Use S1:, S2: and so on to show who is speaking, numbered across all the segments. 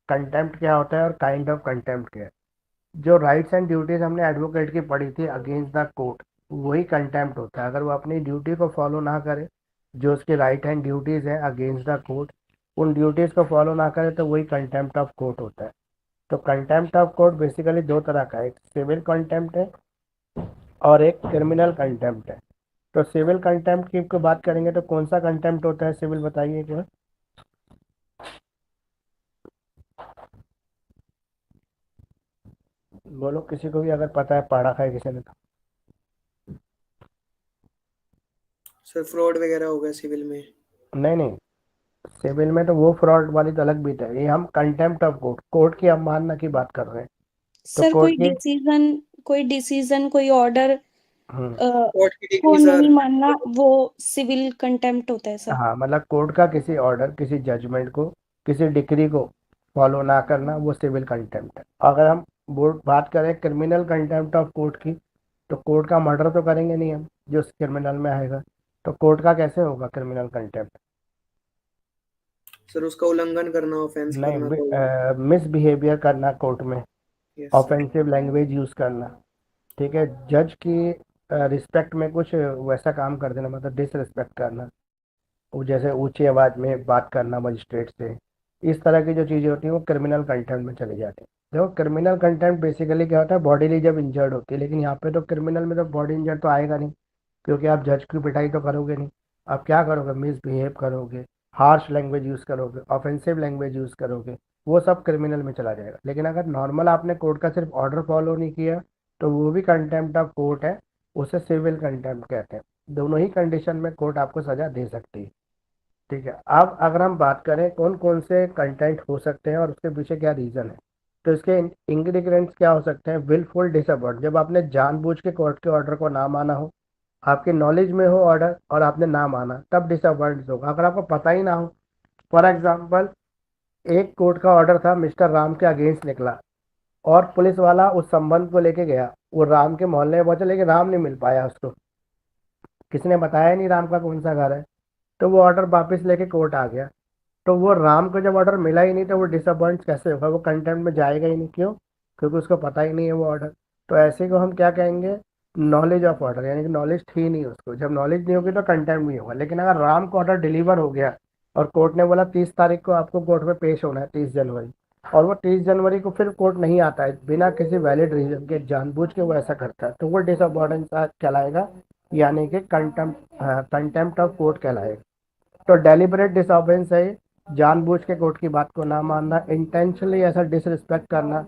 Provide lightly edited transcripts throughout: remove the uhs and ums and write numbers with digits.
S1: Contempt क्या होता है और काइंड ऑफ कंटेम्प्ट क्या है। जो राइट्स एंड ड्यूटीज हमने एडवोकेट की पढ़ी थी अगेंस्ट द कोर्ट, वही कंटेम्प्ट होता है। अगर वो अपनी ड्यूटी को फॉलो ना करे, जो उसके राइट एंड ड्यूटीज है अगेंस्ट द कोर्ट, उन ड्यूटीज को फॉलो ना करे, तो वही कंटेम्प्ट ऑफ कोर्ट होता है। तो कंटेम्प्ट ऑफ कोर्ट बेसिकली दो तरह का है, एक सिविल कंटेम्प्ट है और एक क्रिमिनल कंटेम्प्ट है। तो सिविल कंटेम्प्ट की को बात करेंगे तो कौन सा कंटेम्प्ट होता है सिविल, बताइए एक बार। बोलो, किसी को भी अगर पता है, पढ़ा है किसी ने तो।
S2: सर फ्रॉड वगैरह हो गया सिविल में।
S1: नहीं नहीं, सिविल में तो वो फ्रॉड वाली तो अलग बीट है, ये हम कंटेम्प्ट ऑफ कोर्ट, कोर्ट की अवमानना की बात कर रहे हैं। तो
S3: सर
S1: कोर्ट की
S3: कोई डिसीजन कोई ऑर्डर
S1: हम्म
S2: कोर्ट की
S3: को
S2: डिग्री
S3: नहीं
S2: सर।
S3: मानना, वो सिविल कंटेम्प्ट होता है सर।
S1: हाँ, मतलब कोर्ट का किसी ऑर्डर, किसी जजमेंट को, किसी डिक्री को फॉलो ना करना, वो सिविल कंटेम्प्ट है। अगर हम बोर्ड बात करें क्रिमिनल कंटेम्प्ट ऑफ कोर्ट की, तो कोर्ट का मर्डर तो करेंगे नहीं हम, जो क्रिमिनल में आएगा। तो कोर्ट का कैसे होगा क्रिमिनल कंटेम्प्ट?
S2: सर उसका उल्लंघन करना, ऑफेंस करना तो।
S1: नहीं, मिसबिहेवियर करना कोर्ट में,
S2: yes sir.
S1: Offensive language use करना, ठीक है, जज की रिस्पेक्ट में कुछ वैसा काम कर देना, मतलब डिसरिस्पेक्ट करना, वो जैसे ऊंची आवाज में बात करना मजिस्ट्रेट से, इस तरह की जो चीजें होती हैं वो क्रिमिनल कंटेम्प्ट में चली जाती है। देखो, क्रिमिनल कंटेम्प्ट बेसिकली क्या होता है, बॉडीली जब इंजर्ड होती है, लेकिन यहाँ पे तो क्रिमिनल में तो बॉडी इंजर्ड तो आएगा नहीं, क्योंकि आप जज की पिटाई तो करोगे नहीं। आप क्या करोगे, मिसबिहेव करोगे, हार्श लैंग्वेज यूज करोगे, ऑफेंसिव लैंग्वेज यूज करोगे, वो सब क्रिमिनल में चला जाएगा। लेकिन अगर नॉर्मल आपने कोर्ट का सिर्फ ऑर्डर फॉलो नहीं किया, तो वो भी कंटेम्प्ट ऑफ कोर्ट है, उसे सिविल कंटेम्प्ट कहते हैं। दोनों ही कंडीशन में कोर्ट आपको सजा दे सकती है। ठीक है, अब अगर हम बात करें कौन कौन से कंटेंट हो सकते हैं और उसके पीछे क्या रीजन है, तो इसके इंग्रेडिएंट्स क्या हो सकते हैं। विलफुल डिसअबॉर्ड, जब आपने जानबूझ के कोर्ट के ऑर्डर को ना माना हो, आपके नॉलेज में हो ऑर्डर और आपने ना माना, तब डिसअबॉर्डेंस होगा। अगर आपको पता ही ना हो, फॉर एग्जाम्पल, एक कोर्ट का ऑर्डर था मिस्टर राम के अगेंस्ट निकला, और पुलिस वाला उस संबंध को लेके गया, वो राम के मोहल्ले में पहुंचा, लेकिन राम नहीं मिल पाया उसको, किसी ने बताया नहीं राम का कौन सा घर है, तो वो ऑर्डर वापस लेके कोर्ट आ गया। तो वो राम को जब ऑर्डर मिला ही नहीं, तो वो डिसअपॉइंट कैसे होगा, वो कंटेंट में जाएगा ही नहीं। क्यों? क्योंकि उसको पता ही नहीं है वो ऑर्डर। तो ऐसे को हम क्या कहेंगे, नॉलेज ऑफ ऑर्डर, यानी कि नॉलेज थी नहीं उसको। जब नॉलेज नहीं होगी तो कंटेंट नहीं होगा। लेकिन अगर राम को ऑर्डर डिलीवर हो गया और कोर्ट ने बोला 30 तारीख को आपको कोर्ट में पेश होना है, 30 जनवरी, और वो 30 जनवरी को फिर कोर्ट नहीं आता है बिना किसी वैलिड रीजन के, जानबूझ के वो ऐसा करता है, तो वो डिसअपॉइंटेंस कहलाएगा, यानी कि कंटेम्प्ट ऑफ कोर्ट कहलाएगा। तो डेलिबरेट डिसऑबेंस है, जानबूझ के कोर्ट की बात को ना मानना, इंटेंशनली ऐसा डिसरिस्पेक्ट करना।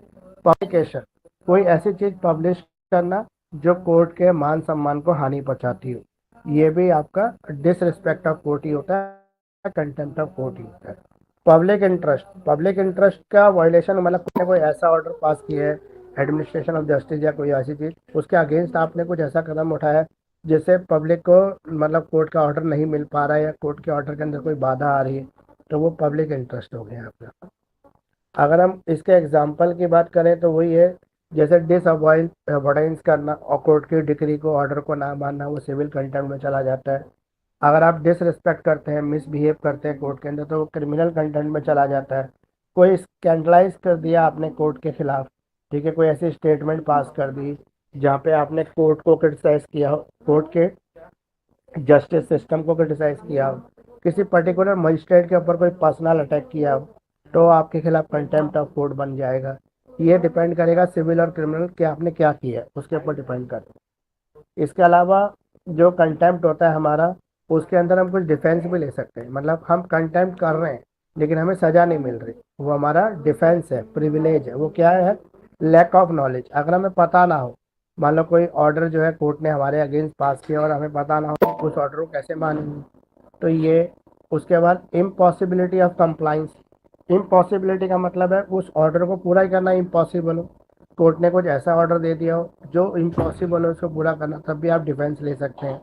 S1: पब्लिकेशन, कोई ऐसी चीज पब्लिश करना जो कोर्ट के मान सम्मान को हानि पहुंचाती हो, ये भी आपका डिसरिस्पेक्ट ऑफ कोर्ट ही होता है, कंटेम्प्ट ऑफ कोर्ट ही होता है। पब्लिक इंटरेस्ट, पब्लिक इंटरेस्ट का वायलेशन, मतलब आपने कोई ऐसा ऑर्डर पास किया है, एडमिनिस्ट्रेशन ऑफ जस्टिस या कोई ऐसी चीज, उसके अगेंस्ट आपने कुछ ऐसा कदम उठाया जिससे पब्लिक को, मतलब कोर्ट का ऑर्डर नहीं मिल पा रहा है या कोर्ट के ऑर्डर के अंदर कोई बाधा आ रही है, तो वो पब्लिक इंटरेस्ट हो गया आपका। अगर हम इसके एग्जाम्पल की बात करें तो वही है, जैसे डिसअवॉइडेंस करना और कोर्ट की डिक्री को, ऑर्डर को ना मानना, वो सिविल कंटेम्प्ट में चला जाता है। अगर आप डिसरिस्पेक्ट करते हैं, मिसबिहेव करते हैं कोर्ट के अंदर, तो वो क्रिमिनल कंटेंट में चला जाता है। कोई स्कैंडलाइज कर दिया आपने कोर्ट के खिलाफ, ठीक है, कोई ऐसी स्टेटमेंट पास कर दी जहाँ पे आपने कोर्ट को क्रिटिसाइज किया हो, कोर्ट के जस्टिस सिस्टम को क्रिटिसाइज किया हो, किसी पर्टिकुलर मजिस्ट्रेट के ऊपर कोई पर्सनल अटैक किया हो, तो आपके खिलाफ कंटेम्प्ट ऑफ कोर्ट बन जाएगा। ये डिपेंड करेगा सिविल और क्रिमिनल कि आपने क्या किया है, उसके ऊपर डिपेंड करता है। इसके अलावा जो कंटेम्प्ट होता है हमारा, उसके अंदर हम कुछ डिफेंस भी ले सकते हैं। मतलब हम कंटेम्प्ट कर रहे हैं लेकिन हमें सजा नहीं मिल रही, वो हमारा डिफेंस है, प्रिविलेज है। वो क्या है, लैक ऑफ नॉलेज। अगर हमें पता ना हो, मान लो कोई ऑर्डर जो है कोर्ट ने हमारे अगेंस्ट पास किया और हमें पता ना हो उस ऑर्डर को कैसे मानेंगे, तो ये। उसके बाद इम्पॉसिबिलिटी ऑफ कंप्लाइंस, इम्पॉसिबिलिटी का मतलब है उस ऑर्डर को पूरा ही करना इम्पॉसिबल हो। कोर्ट ने कुछ ऐसा ऑर्डर दे दिया हो जो इम्पॉसिबल हो उसको पूरा करना, तब भी आप डिफेंस ले सकते हैं।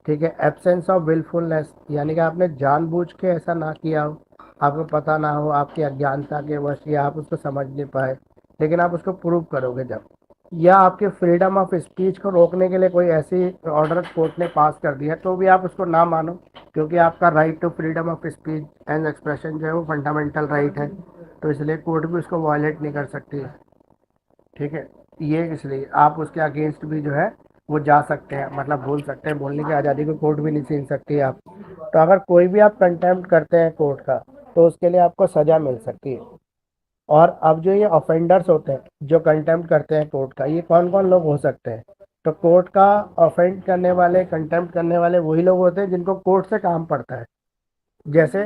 S1: ठीक है, एब्सेंस ऑफ विलफुलनेस, यानी कि आपने जानबूझ के ऐसा ना किया हो, आपको पता ना हो, आपकी अज्ञानता के वश, या आप उसको समझ नहीं पाए, लेकिन आप उसको प्रूव करोगे जब। या आपके फ्रीडम ऑफ स्पीच को रोकने के लिए कोई ऐसी ऑर्डर कोर्ट ने पास कर दिया, तो भी आप उसको ना मानो, क्योंकि आपका right to freedom of speech and expression जो है वो फंडामेंटल राइट है। तो इसलिए कोर्ट भी उसको वायलेट नहीं कर सकती। ठीक है, ये इसलिए आप उसके अगेंस्ट भी जो है वो जा सकते हैं, मतलब बोल सकते हैं, बोलने की आज़ादी को कोर्ट भी नहीं छीन सकती आप। तो अगर कोई भी आप कंटेम्प्ट करते हैं कोर्ट का, तो उसके लिए आपको सज़ा मिल सकती है। और अब जो ये ऑफेंडर्स होते हैं जो कंटेम्प्ट करते हैं कोर्ट का, ये कौन कौन लोग हो सकते हैं? तो कोर्ट का ऑफेंड करने वाले, कंटेम्प्ट करने वाले वही लोग होते हैं जिनको कोर्ट से काम पड़ता है। जैसे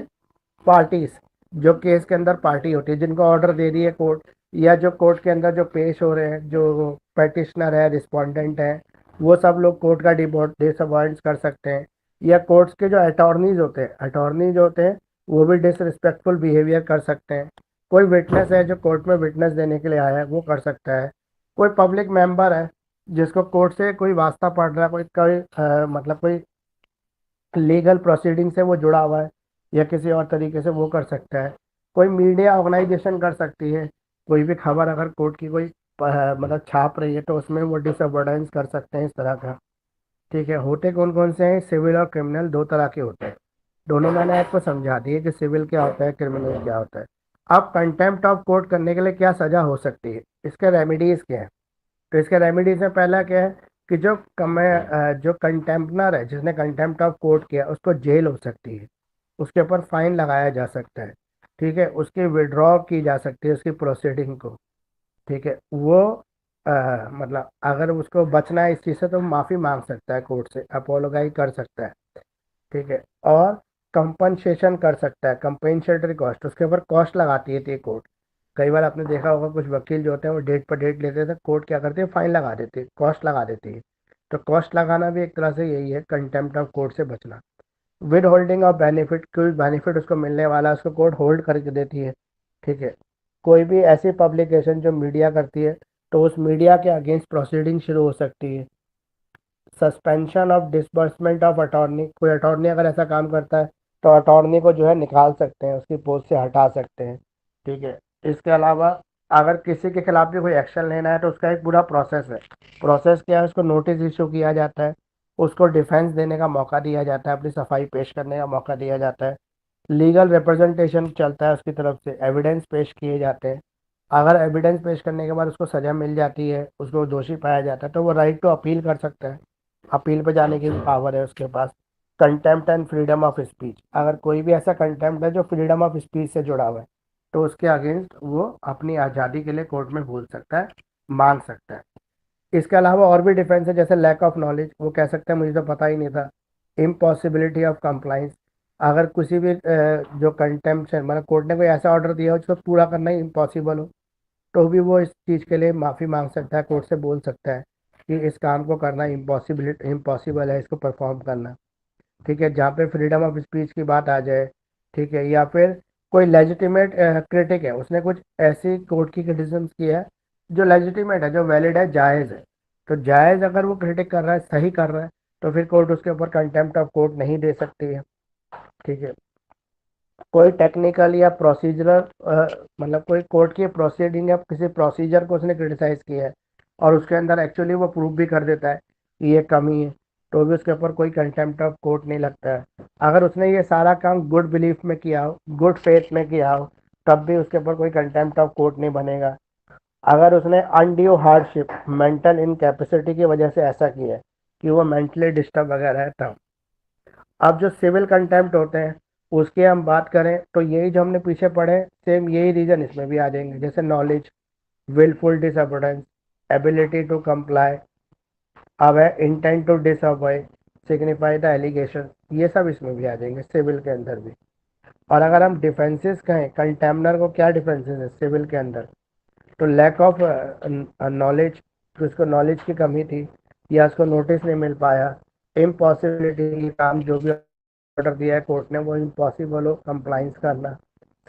S1: पार्टीज, जो केस के अंदर पार्टी होती है, जिनको ऑर्डर दे रही है कोर्ट, या जो कोर्ट के अंदर जो पेश हो रहे हैं, जो पेटिशनर है, रिस्पोंडेंट है, वो सब लोग कोर्ट का डिसअवॉइडेंस कर सकते हैं। या कोर्ट्स के जो अटॉर्नीज होते हैं वो भी डिसरिस्पेक्टफुल बिहेवियर कर सकते हैं। कोई विटनेस है जो कोर्ट में विटनेस देने के लिए आया है, वो कर सकता है। कोई पब्लिक मेंबर है जिसको कोर्ट से कोई वास्ता पड़ रहा है, कोई कोई मतलब कोई लीगल प्रोसीडिंग से वो जुड़ा हुआ है या किसी और तरीके से, वो कर सकता है। कोई मीडिया ऑर्गेनाइजेशन कर सकती है, कोई भी खबर अगर कोर्ट की कोई मतलब छाप रही है तो उसमें वो डिसअवॉइडेंस कर सकते हैं, इस तरह का। ठीक है, होते कौन कौन से हैं? सिविल और क्रिमिनल दो तरह के होते हैं। दोनों मैंने आपको समझा दिए कि सिविल क्या होता है, क्रिमिनल क्या होता है। अब कंटेम्प्ट ऑफ कोर्ट करने के लिए क्या सज़ा हो सकती है, इसके रेमेडीज़ क्या है? तो इसके रेमेडीज में पहला क्या है कि जो कंटेम्पनर है, जिसने कंटेम्प्ट ऑफ कोर्ट किया, उसको जेल हो सकती है, उसके ऊपर फाइन लगाया जा सकता है। ठीक है, उसकी विड्रॉ की जा सकती है उसकी प्रोसीडिंग को। ठीक है, वो मतलब अगर उसको बचना है इस चीज़ से तो माफ़ी मांग सकता है कोर्ट से, अपोलोगाइज कर सकता है। ठीक है, और कंपनसेशन कर सकता है, कंपेंसेटरी कॉस्ट, उसके ऊपर कॉस्ट लगाती है कोर्ट। कई बार आपने देखा होगा कुछ वकील जो होते हैं वो डेट पर डेट लेते थे, कोर्ट क्या करती है, फाइन लगा देती है, कॉस्ट लगा देती है। तो कॉस्ट लगाना भी एक तरह से यही है, कंटेम्प्ट ऑफ कोर्ट से बचना। विद होल्डिंग ऑफ बेनिफिट, कोई बेनिफिट उसको मिलने वाला है, उसको कोर्ट होल्ड करके देती है। ठीक है, कोई भी ऐसी पब्लिकेशन जो मीडिया करती है, तो उस मीडिया के अगेंस्ट प्रोसीडिंग शुरू हो सकती है। Suspension of disbursement of attorney, कोई अटॉर्नी अगर ऐसा काम करता है तो अटॉर्नी को जो है निकाल सकते हैं, उसकी पोस्ट से हटा सकते हैं। ठीक है, इसके अलावा अगर किसी के खिलाफ भी कोई एक्शन लेना है तो उसका एक पूरा प्रोसेस है। प्रोसेस क्या है? उसको नोटिस इशू किया जाता है, उसको डिफेंस देने का मौका दिया जाता है, अपनी सफाई पेश करने का मौका दिया जाता है, लीगल रिप्रेजेंटेशन चलता है उसकी तरफ से, एविडेंस पेश किए जाते हैं। अगर एविडेंस पेश करने के बाद उसको सज़ा मिल जाती है, उसको दोषी पाया जाता है, तो वो राइट टू अपील कर सकता है, अपील पे जाने की भी पावर है उसके पास। Contempt and freedom of speech, अगर कोई भी ऐसा कंटेम्प्ट है जो फ्रीडम ऑफ स्पीच से जुड़ा हुआ है, तो उसके अगेंस्ट वो अपनी आज़ादी के लिए कोर्ट में बोल सकता है, मांग सकता है। इसके अलावा और भी डिफेंस है, जैसे लैक ऑफ नॉलेज, वो कह सकते हैं मुझे तो पता ही नहीं था। इम्पॉसिबिलिटी ऑफ कंप्लाइंस, अगर किसी भी जो कंटेम्प्ट है, मतलब कोर्ट ने कोई ऐसा ऑर्डर दिया हो जिसको पूरा करना ही इम्पॉसिबल हो, तो भी वो इस चीज़ के लिए माफ़ी मांग सकता है, कोर्ट से बोल सकता है कि इस काम को करना इम्पॉसिबल है, इसको परफॉर्म करना। ठीक है, जहाँ पे फ्रीडम ऑफ स्पीच की बात आ जाए। ठीक है, या फिर कोई लेजिटिमेट क्रिटिक है, उसने कुछ ऐसी कोर्ट की क्रिटिसिज्म की है जो लेजिटिमेट है, जो वैलिड है, जायज़ है, तो जायज़ अगर वो क्रिटिक कर रहा है, सही कर रहा है, तो फिर कोर्ट उसके ऊपर कंटेम्प्ट ऑफ कोर्ट नहीं दे सकती है। ठीक है, कोई टेक्निकल या प्रोसीजरल मतलब कोई कोर्ट की प्रोसीडिंग या किसी प्रोसीजर को उसने क्रिटिसाइज किया है और उसके अंदर एक्चुअली वो प्रूव भी कर देता है कि ये कमी है, तो भी उसके ऊपर कोई कंटेम्प्ट ऑफ कोर्ट नहीं लगता है। अगर उसने ये सारा काम गुड बिलीफ में किया हो, गुड फेथ में किया हो, तब भी उसके ऊपर कोई कंटेम्प्ट ऑफ कोर्ट नहीं बनेगा। अगर उसने अनड्यू हार्डशिप, मेंटल इनकैपेसिटी की वजह से ऐसा किया है कि वो मेंटली डिस्टर्ब वगैरह है, तब। अब जो सिविल कंटेम्प्ट होते हैं उसकी हम बात करें तो यही जो हमने पीछे पढ़े, सेम यही रीजन इसमें भी आ जाएंगे, जैसे knowledge, willful disobedience, ability to comply, अब है intent to disobey, signify the allegation, ये सब इसमें भी आ जाएंगे सिविल के अंदर भी। और अगर हम डिफेंसेस कहें, कंटेम्नर को क्या डिफेंसेस है सिविल के अंदर, तो लैक ऑफ नॉलेज, तो उसको नॉलेज की कमी थी या उसको नोटिस नहीं मिल पाया, इम्पॉसिबिलिटी, काम जो भी ऑर्डर दिया है कोर्ट ने वो इम्पॉसिबल हो कंप्लाइंस करना,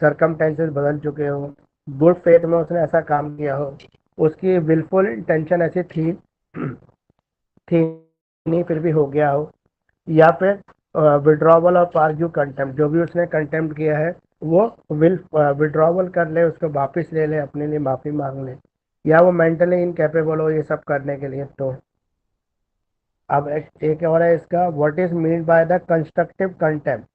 S1: सरकमटेंसेस बदल चुके हो, गुड फेथ में उसने ऐसा काम किया हो, उसकी विलफुल इंटेंशन ऐसी थी नहीं फिर भी हो गया हो, या फिर विड्रॉवल ऑफ आर्ग्यू कंटेम्प्ट, जो भी उसने कंटेम्प्ट किया है वो विड्रॉवल कर ले, उसको वापस ले ले, अपने लिए माफ़ी मांग ले, या वो मेंटली इनकेपेबल हो ये सब करने के लिए। तो अब एक और है इसका, what is mean by the constructive contempt.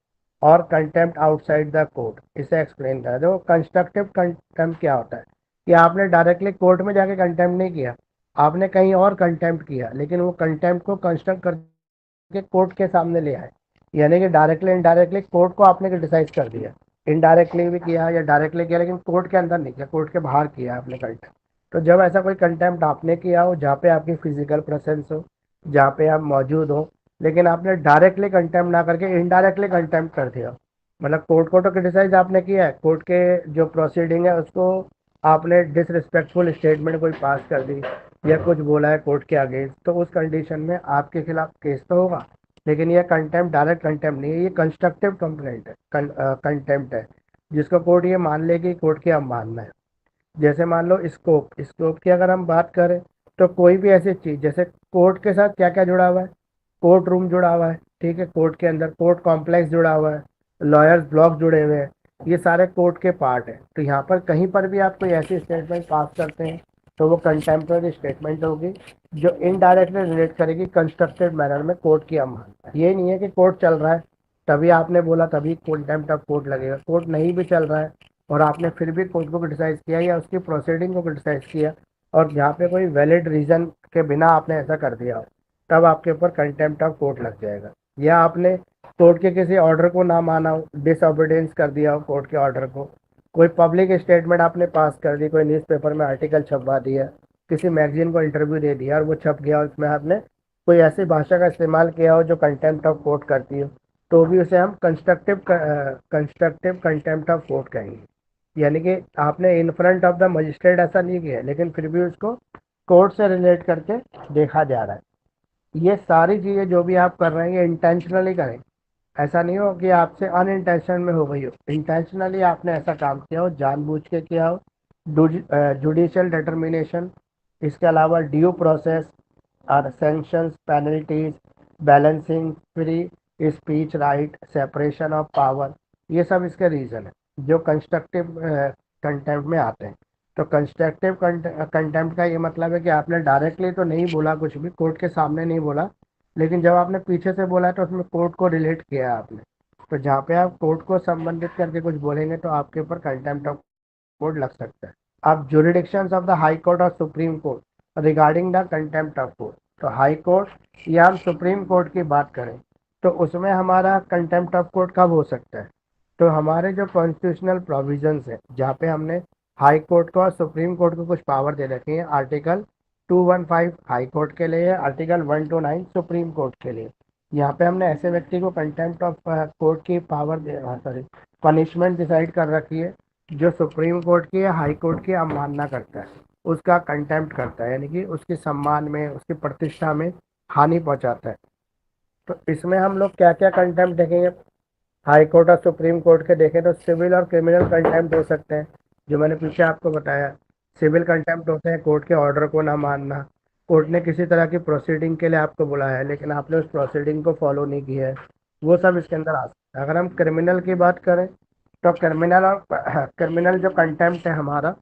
S1: और कंटेम्प्ट आउटसाइड द कोर्ट, इसे एक्सप्लेन करा। देखो कंस्ट्रक्टिव कंटेम्प्ट क्या होता है कि आपने डायरेक्टली कोर्ट में जाके कंटेम्प्ट नहीं किया, आपने कहीं और कंटेम्प्ट किया, लेकिन वो कंटेम्प्ट को कंस्ट्रक्ट करके कोर्ट के सामने ले आए, यानी कि डायरेक्टली इनडायरेक्टली कोर्ट को आपने क्रिटिसाइज कर दिया, इनडायरेक्टली भी किया या डायरेक्टली किया, लेकिन कोर्ट के अंदर नहीं किया, कोर्ट के बाहर किया आपने कंटेम्प्ट। तो जब ऐसा कोई कंटेम्प्ट आपने किया हो जहाँ पे आपकी फिजिकल प्रेजेंस हो, जहाँ पे आप मौजूद हो, लेकिन आपने डायरेक्टली कंटेम्प्ट ना करके इनडायरेक्टली कंटेम्प्ट कर दिया, मतलब कोर्ट को तो क्रिटिसाइज आपने किया है, कोर्ट के जो प्रोसीडिंग है उसको आपने डिसरिस्पेक्टफुल स्टेटमेंट कोई पास कर दी या कुछ बोला है कोर्ट के अगेंस्ट, तो उस कंडीशन में आपके खिलाफ केस तो होगा, लेकिन ये कंटेम्प्ट डायरेक्ट कंटेम्प्ट नहीं है, ये कंस्ट्रक्टिव कंप्लेंट है, कंटेम्प्ट है, जिसको कोर्ट ये मान ले कि कोर्ट की अवमानना है। जैसे मान लो स्कोप, स्कोप की अगर हम बात करें तो कोई भी ऐसी चीज़, जैसे कोर्ट के साथ क्या क्या जुड़ा हुआ है, कोर्ट रूम जुड़ा हुआ है, ठीक है, कोर्ट के अंदर कोर्ट कॉम्प्लेक्स जुड़ा हुआ है, लॉयर्स ब्लॉक जुड़े हुए हैं, ये सारे कोर्ट के पार्ट हैं। तो यहाँ पर कहीं पर भी आप कोई ऐसी स्टेटमेंट पास करते हैं तो वो कंटेम्प्रेरी स्टेटमेंट होगी जो इनडायरेक्टली रिलेट करेगी कंस्ट्रक्टेड मैनर में कोर्ट की अवमानना। ये नहीं है कि कोर्ट चल रहा है तभी आपने बोला तभी कंटेम्प्ट ऑफ कोर्ट लगेगा, कोर्ट नहीं भी चल रहा है और आपने फिर भी कोर्ट को क्रिटिसाइज किया या उसकी प्रोसीडिंग को क्रिटिसाइज किया और जहाँ पे कोई वैलिड रीजन के बिना आपने ऐसा कर दिया हो, तब आपके ऊपर कंटेम्प्ट ऑफ कोर्ट लग जाएगा। या आपने कोर्ट के किसी ऑर्डर को ना माना हो, डिसओबीडियंस कर दिया हो कोर्ट के ऑर्डर को, कोई पब्लिक स्टेटमेंट आपने पास कर दी, कोई न्यूज़पेपर में आर्टिकल छपवा दिया, किसी मैगजीन को इंटरव्यू दे दिया और वो छप गया, उसमें आपने कोई ऐसी भाषा का इस्तेमाल किया हो जो कंटेम्प्ट ऑफ कोर्ट करती हो, तो भी उसे हम कंस्ट्रक्टिव कंटेम्प्ट ऑफ कोर्ट कहेंगे। यानी कि आपने in front of the magistrate ऐसा नहीं किया, लेकिन फिर भी उसको कोर्ट से रिलेट करके देखा जा रहा है। ये सारी चीज़ें जो भी आप कर रहे हैं ये इंटेंशनली करें, ऐसा नहीं हो कि आपसे अनइंटेंशन में हो गई हो, इंटेंशनली आपने ऐसा काम किया हो, जानबूझ के किया हो। जुडिशियल डिटर्मिनेशन, इसके अलावा ड्यू प्रोसेस और sanctions, penalties, balancing, free speech right, separation of power, ये सब इसके रीज़न है जो कंस्ट्रक्टिव कंटेम्प्ट में आते हैं। तो कंस्ट्रक्टिव कंटेम्प्ट का ये मतलब है कि आपने डायरेक्टली तो नहीं बोला, कुछ भी कोर्ट के सामने नहीं बोला, लेकिन जब आपने पीछे से बोला तो उसमें कोर्ट को रिलेट किया आपने। तो जहाँ पे आप कोर्ट को संबंधित करके कुछ बोलेंगे तो आपके ऊपर कंटेम्प्ट ऑफ कोर्ट लग सकता है। अब jurisdictions of the high court और supreme court regarding the contempt of court, तो हाई कोर्ट या हम सुप्रीम कोर्ट की बात करें तो उसमें हमारा कंटेम्प्ट ऑफ कोर्ट कब हो सकता है, तो हमारे जो कॉन्स्टिट्यूशनल प्रोविजंस है जहाँ पे हमने हाई कोर्ट को और सुप्रीम कोर्ट को कुछ पावर दे रखी है, आर्टिकल 215 हाई कोर्ट के लिए, आर्टिकल 129 सुप्रीम कोर्ट के लिए। यहाँ पे हमने ऐसे व्यक्ति को कंटेम्प्ट ऑफ कोर्ट की पावर सॉरी पनिशमेंट डिसाइड कर रखी है जो सुप्रीम कोर्ट की या हाई कोर्ट की अवमानना करता है, उसका कंटेम्प्ट करता है, यानी कि उसके सम्मान में, उसकी प्रतिष्ठा में हानि पहुंचाता है। तो इसमें हम लोग क्या क्या कंटेम्प्ट देखेंगे, हाई कोर्ट और सुप्रीम कोर्ट के देखें तो सिविल और क्रिमिनल कंटेम्प्ट हो सकते हैं, जो मैंने पीछे आपको बताया। सिविल कंटेम्प्ट होते हैं कोर्ट के ऑर्डर को ना मानना, कोर्ट ने किसी तरह की प्रोसीडिंग के लिए आपको बुलाया है लेकिन आपने उस प्रोसीडिंग को फॉलो नहीं किया है, वो सब इसके अंदर आ सकता है। अगर हम क्रिमिनल की बात करें तो क्रिमिनल और क्रिमिनल जो कंटेम्प्ट है हमारा,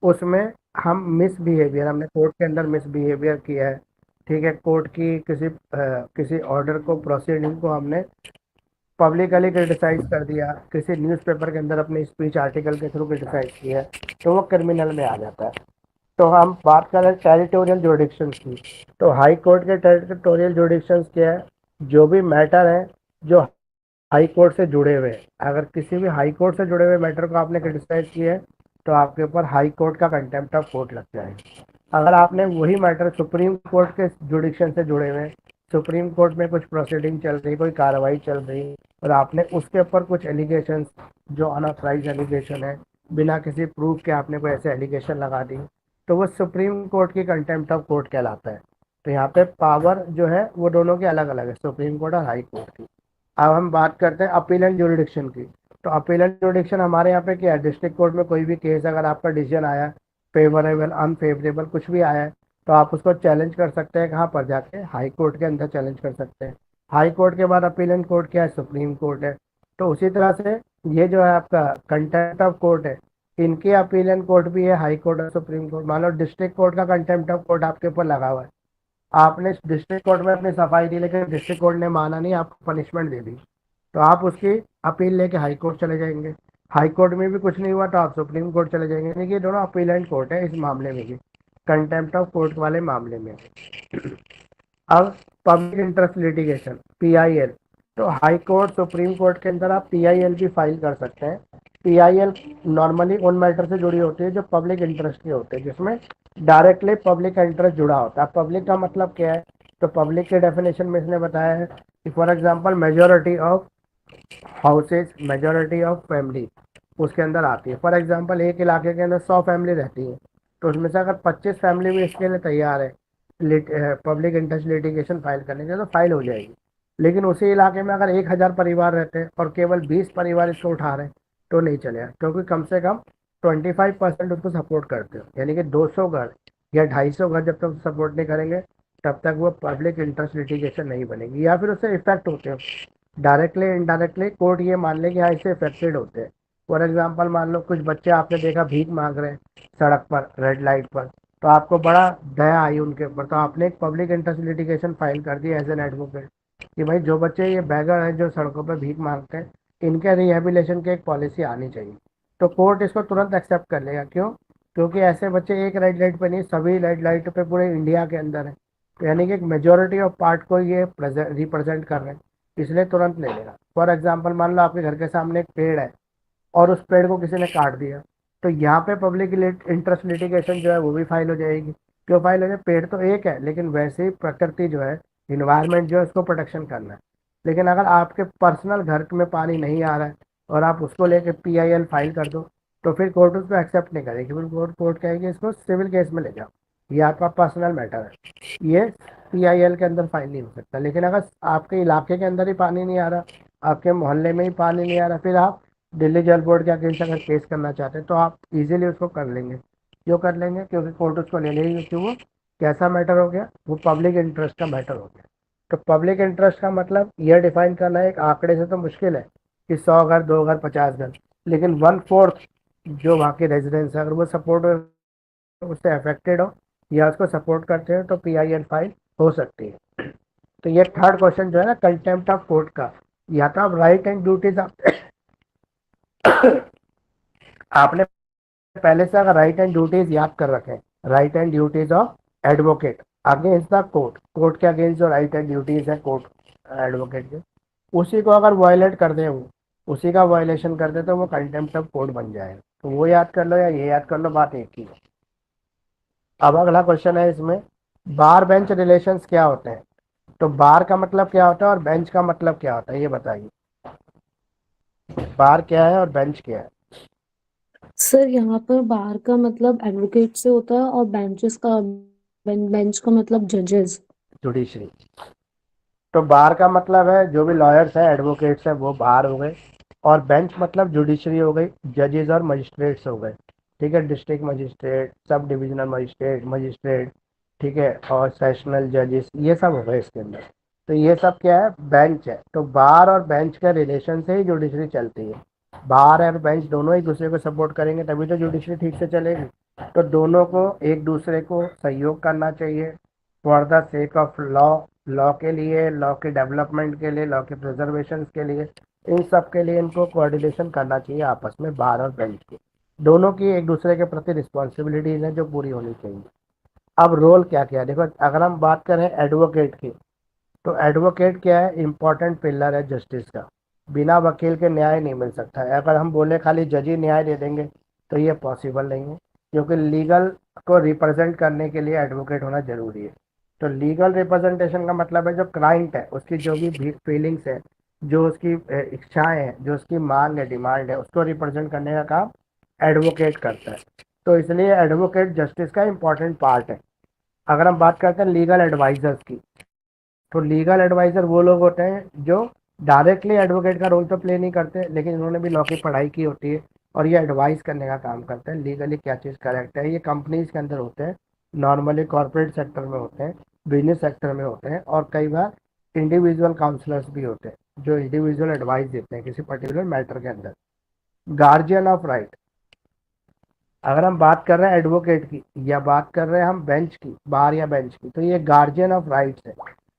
S1: उसमें हम मिसबिहेवियर, हमने कोर्ट के अंदर मिसबिहेवियर किया है, ठीक है, कोर्ट की किसी ऑर्डर को, प्रोसीडिंग को हमने पब्लिकली क्रिटिसाइज कर दिया, किसी न्यूज़पेपर के अंदर अपनी स्पीच आर्टिकल के थ्रू क्रिटिसाइज किया, तो वो क्रिमिनल में आ जाता है। तो हम बात करें टेरिटोरियल जुरिडिक्शंस की, तो हाई कोर्ट के टेरिटोरियल जुरिडिक्शंस क्या है, जो भी मैटर है जो हाई कोर्ट से जुड़े हुए हैं, अगर किसी भी हाई कोर्ट से जुड़े हुए मैटर को आपने क्रिटिसाइज किया है तो आपके ऊपर हाई कोर्ट का कंटेम्प्ट ऑफ कोर्ट लग जाएगा। अगर आपने वही मैटर सुप्रीम कोर्ट के जुडिक्शन से जुड़े हुए हैं, सुप्रीम कोर्ट में कुछ प्रोसीडिंग चल रही, कोई कार्रवाई चल रही और आपने उसके ऊपर कुछ एलिगेशन जो अनऑथराइज एलिगेशन है, बिना किसी प्रूफ के आपने कोई ऐसे एलिगेशन लगा दी, तो वो सुप्रीम कोर्ट की कंटेम्प्ट ऑफ कोर्ट कहलाता है। तो यहाँ पे पावर जो है वो दोनों की अलग अलग है, सुप्रीम कोर्ट और हाई कोर्ट की। अब हम बात करते हैं अपील एंड जुरिडिक्शन की, तो अपील एंड जुरिडिक्शन हमारे यहाँ पे क्या है, डिस्ट्रिक्ट कोर्ट में कोई भी केस अगर आपका डिसीजन आया, फेवरेबल अनफेवरेबल कुछ भी आया है, तो आप उसको चैलेंज कर सकते हैं, कहाँ पर जाके, हाई कोर्ट के अंदर चैलेंज कर सकते हैं। हाई कोर्ट के बाद अपील एंड कोर्ट क्या है, सुप्रीम कोर्ट है। तो उसी तरह से ये जो है आपका कंटेम्प्ट ऑफ कोर्ट है, इनकी अपील एंड कोर्ट भी है, हाई कोर्ट और सुप्रीम कोर्ट। मान लो डिस्ट्रिक्ट कोर्ट का कंटेम्प्ट ऑफ कोर्ट आपके ऊपर लगा हुआ है, आपने डिस्ट्रिक्ट कोर्ट में अपनी सफाई दी लेकिन डिस्ट्रिक्ट कोर्ट ने माना नहीं, आपको पनिशमेंट दे दी, तो आप उसकी अपील लेके हाई कोर्ट चले जाएंगे, हाई कोर्ट में भी कुछ नहीं हुआ तो आप सुप्रीम कोर्ट चले जाएंगे। देखिए दोनों अपीलेंट कोर्ट है इस मामले में भी, कंटेम्प्ट ऑफ कोर्ट वाले मामले में। अब पब्लिक इंटरेस्ट लिटिगेशन पीआईएल, तो हाई कोर्ट सुप्रीम कोर्ट के अंदर आप पीआईएल भी फाइल कर सकते हैं। पीआईएल नॉर्मली उन मैटर से जुड़ी होती है जो पब्लिक इंटरेस्ट के होते हैं, जिसमें डायरेक्टली पब्लिक का इंटरेस्ट जुड़ा होता है। पब्लिक का मतलब क्या है, तो पब्लिक के डेफिनेशन में इसने बताया है कि for example majority of houses, majority of family उसके अंदर आती है। फॉर एग्जांपल एक इलाके के अंदर 100 फैमिली रहती है, तो उसमें से अगर 25 फैमिली भी इसके लिए तैयार है पब्लिक इंटरेस्ट लिटिगेशन फाइल करने के, तो फाइल हो जाएगी। लेकिन उसी इलाके में अगर 1000 परिवार रहते हैं और केवल 20 परिवार इसको उठा रहे हैं तो नहीं चलेगा, क्योंकि कम से कम 25% उसको सपोर्ट करते हो, यानी कि 200 घर या 250 घर जब तक सपोर्ट नहीं करेंगे तब तक वो पब्लिक इंटरेस्ट लिटिगेशन नहीं बनेगी, या फिर उससे इफेक्ट होते हो डायरेक्टली इनडायरेक्टली कोर्ट ये मान ले कि हाँ इससे इफेक्टेड होते हैं। फॉर एग्जांपल मान लो कुछ बच्चे आपने देखा भीख मांग रहे हैं सड़क पर रेड लाइट पर, तो आपको बड़ा दया आई उनके ऊपर, तो आपने एक पब्लिक इंटरेस्ट लिटिगेशन फाइल कर दी एज एन एडवोकेट कि भाई जो बच्चे ये बैगर हैं जो सड़कों पर भीख मांगते हैं इनके रिहेबिलिटेशन की एक पॉलिसी आनी चाहिए। तो कोर्ट इसको तुरंत एक्सेप्ट कर लेगा। क्यों? क्योंकि ऐसे बच्चे एक रेड लाइट पे नहीं, सभी रेड लाइट पे पूरे इंडिया के अंदर है, तो यानी कि एक मेजोरिटी ऑफ पार्ट को ये रिप्रेजेंट कर रहे हैं, इसलिए तुरंत ले लेगा। फॉर एग्जाम्पल मान लो आपके घर के सामने एक पेड़ है और उस पेड़ को किसी ने काट दिया, तो यहाँ पे पब्लिक इंटरेस्ट लिटिगेशन जो है वो भी फाइल हो जाएगी। क्यों फाइल हो जाए? पेड़ तो एक है लेकिन वैसे ही प्रकृति जो है, इन्वायरमेंट जो है उसको प्रोटेक्शन करना है। लेकिन अगर आपके पर्सनल घर में पानी नहीं आ रहा है और आप उसको लेके पीआईएल फाइल कर दो, तो फिर कोर्ट उसको एक्सेप्ट नहीं करेगी, फिर कोर्ट कहेगी इसको सिविल केस में ले जाओ, ये आपका पर्सनल मैटर है, ये पीआईएल के अंदर फाइल नहीं हो सकता। लेकिन अगर आपके इलाके के अंदर ही पानी नहीं आ रहा, आपके मोहल्ले में ही पानी नहीं आ रहा, फिर आप दिल्ली जल बोर्ड के अगेंस्ट अगर केस करना चाहते हैं तो आप इजीली उसको कर लेंगे। क्यों कर लेंगे? क्योंकि कोर्ट उसको ले लेगी, क्योंकि वो कैसा मैटर हो गया, वो पब्लिक इंटरेस्ट का मैटर हो गया। तो पब्लिक इंटरेस्ट का मतलब यह डिफाइन करना है, एक आंकड़े से तो मुश्किल है कि 100 घर, 2 घर, 50 घर, लेकिन 1/4 जो वहाँ के रेजिडेंट्स है अगर वो सपोर्ट उससे अफेक्टेड हो या उसको सपोर्ट करते हैं तो पीआईएल फाइल हो सकती है। तो ये थर्ड क्वेश्चन जो है ना कंटेम्प्ट ऑफ कोर्ट का, या तो आप राइट एंड ड्यूटीज आपने पहले से अगर राइट एंड ड्यूटीज याद कर रखे, right and duties of advocate against the court, court के अगेंस्ट जो राइट एंड ड्यूटीज है कोर्ट एडवोकेट के, उसी को अगर वायलेट कर दे, वो उसी का वायलेशन कर दे तो वो कंटेम्प्ट ऑफ कोर्ट बन जाएगा। तो वो याद कर लो या ये याद कर लो, बात एक ही है। अब अगला क्वेश्चन है इसमें, बार बेंच रिलेशंस क्या होते हैं? तो बार का मतलब क्या होता है और बेंच का मतलब क्या होता है, ये बताइए। बार क्या है और बेंच क्या है?
S4: सर यहाँ पर बार का मतलब एडवोकेट से होता है और बेंच का मतलब जजेस।
S1: जुडिशरी। तो बार का मतलब है जो भी लॉयर्स हैं, एडवोकेट्स हैं, वो बार हो गए, और बेंच मतलब जुडिशरी हो गई, जजेस और मजिस्ट्रेट्स हो गए। ठीक है, district magistrate, sub divisional magistrate, magistrate, ठीक है, और सेशनल जजेस, ये सब हो गए इसके अंदर। तो ये सब क्या है? बेंच है। तो बार और बेंच के रिलेशन से ही जुडिशरी चलती है। बार और बेंच दोनों एक दूसरे को सपोर्ट करेंगे तभी तो जुडिशरी ठीक से चलेगी। तो दोनों को एक दूसरे को सहयोग करना चाहिए for the sake of law, law के लिए, लॉ के डेवलपमेंट के लिए, लॉ के प्रिजर्वेशन के लिए, इन सब के लिए इनको कोऑर्डिनेशन करना चाहिए आपस में, बार और बेंच के। दोनों की एक दूसरे के प्रति रिस्पॉन्सिबिलिटीज हैं जो पूरी होनी चाहिए। अब रोल क्या क्या है देखो, अगर हम बात करें एडवोकेट की, तो एडवोकेट क्या है? इम्पोर्टेंट पिलर है जस्टिस का। बिना वकील के न्याय नहीं मिल सकता है। अगर हम बोले खाली जज ही न्याय दे देंगे तो ये पॉसिबल नहीं है, क्योंकि लीगल को रिप्रेजेंट करने के लिए एडवोकेट होना जरूरी है। तो लीगल रिप्रेजेंटेशन का मतलब है जो क्लाइंट है उसकी जो भी फीलिंग्स है, जो उसकी इच्छाएं हैं, जो उसकी मांग है, डिमांड है, उसको रिप्रेजेंट करने का काम एडवोकेट करता है। तो इसलिए एडवोकेट जस्टिस का इम्पॉर्टेंट पार्ट है। अगर हम बात करते हैं लीगल एडवाइजर्स की, तो लीगल एडवाइजर वो लोग होते हैं जो डायरेक्टली एडवोकेट का रोल तो प्ले नहीं करते, लेकिन उन्होंने भी लॉ की पढ़ाई की होती है और ये एडवाइस करने का काम करते हैं लीगली क्या चीज़ करेक्ट है। ये कंपनीज के अंदर होते हैं, नॉर्मली कॉर्पोरेट सेक्टर में होते हैं, बिजनेस सेक्टर में होते हैं, और कई बार इंडिविजुअल काउंसलर्स भी होते हैं जो इंडिविजुअल एडवाइस देते हैं किसी पर्टिकुलर मैटर के अंदर। गार्जियन ऑफ राइट, अगर हम बात कर रहे हैं एडवोकेट की या बात कर रहे हैं हम बेंच की, बार या बेंच की, तो ये गार्जियन ऑफ राइट्स है।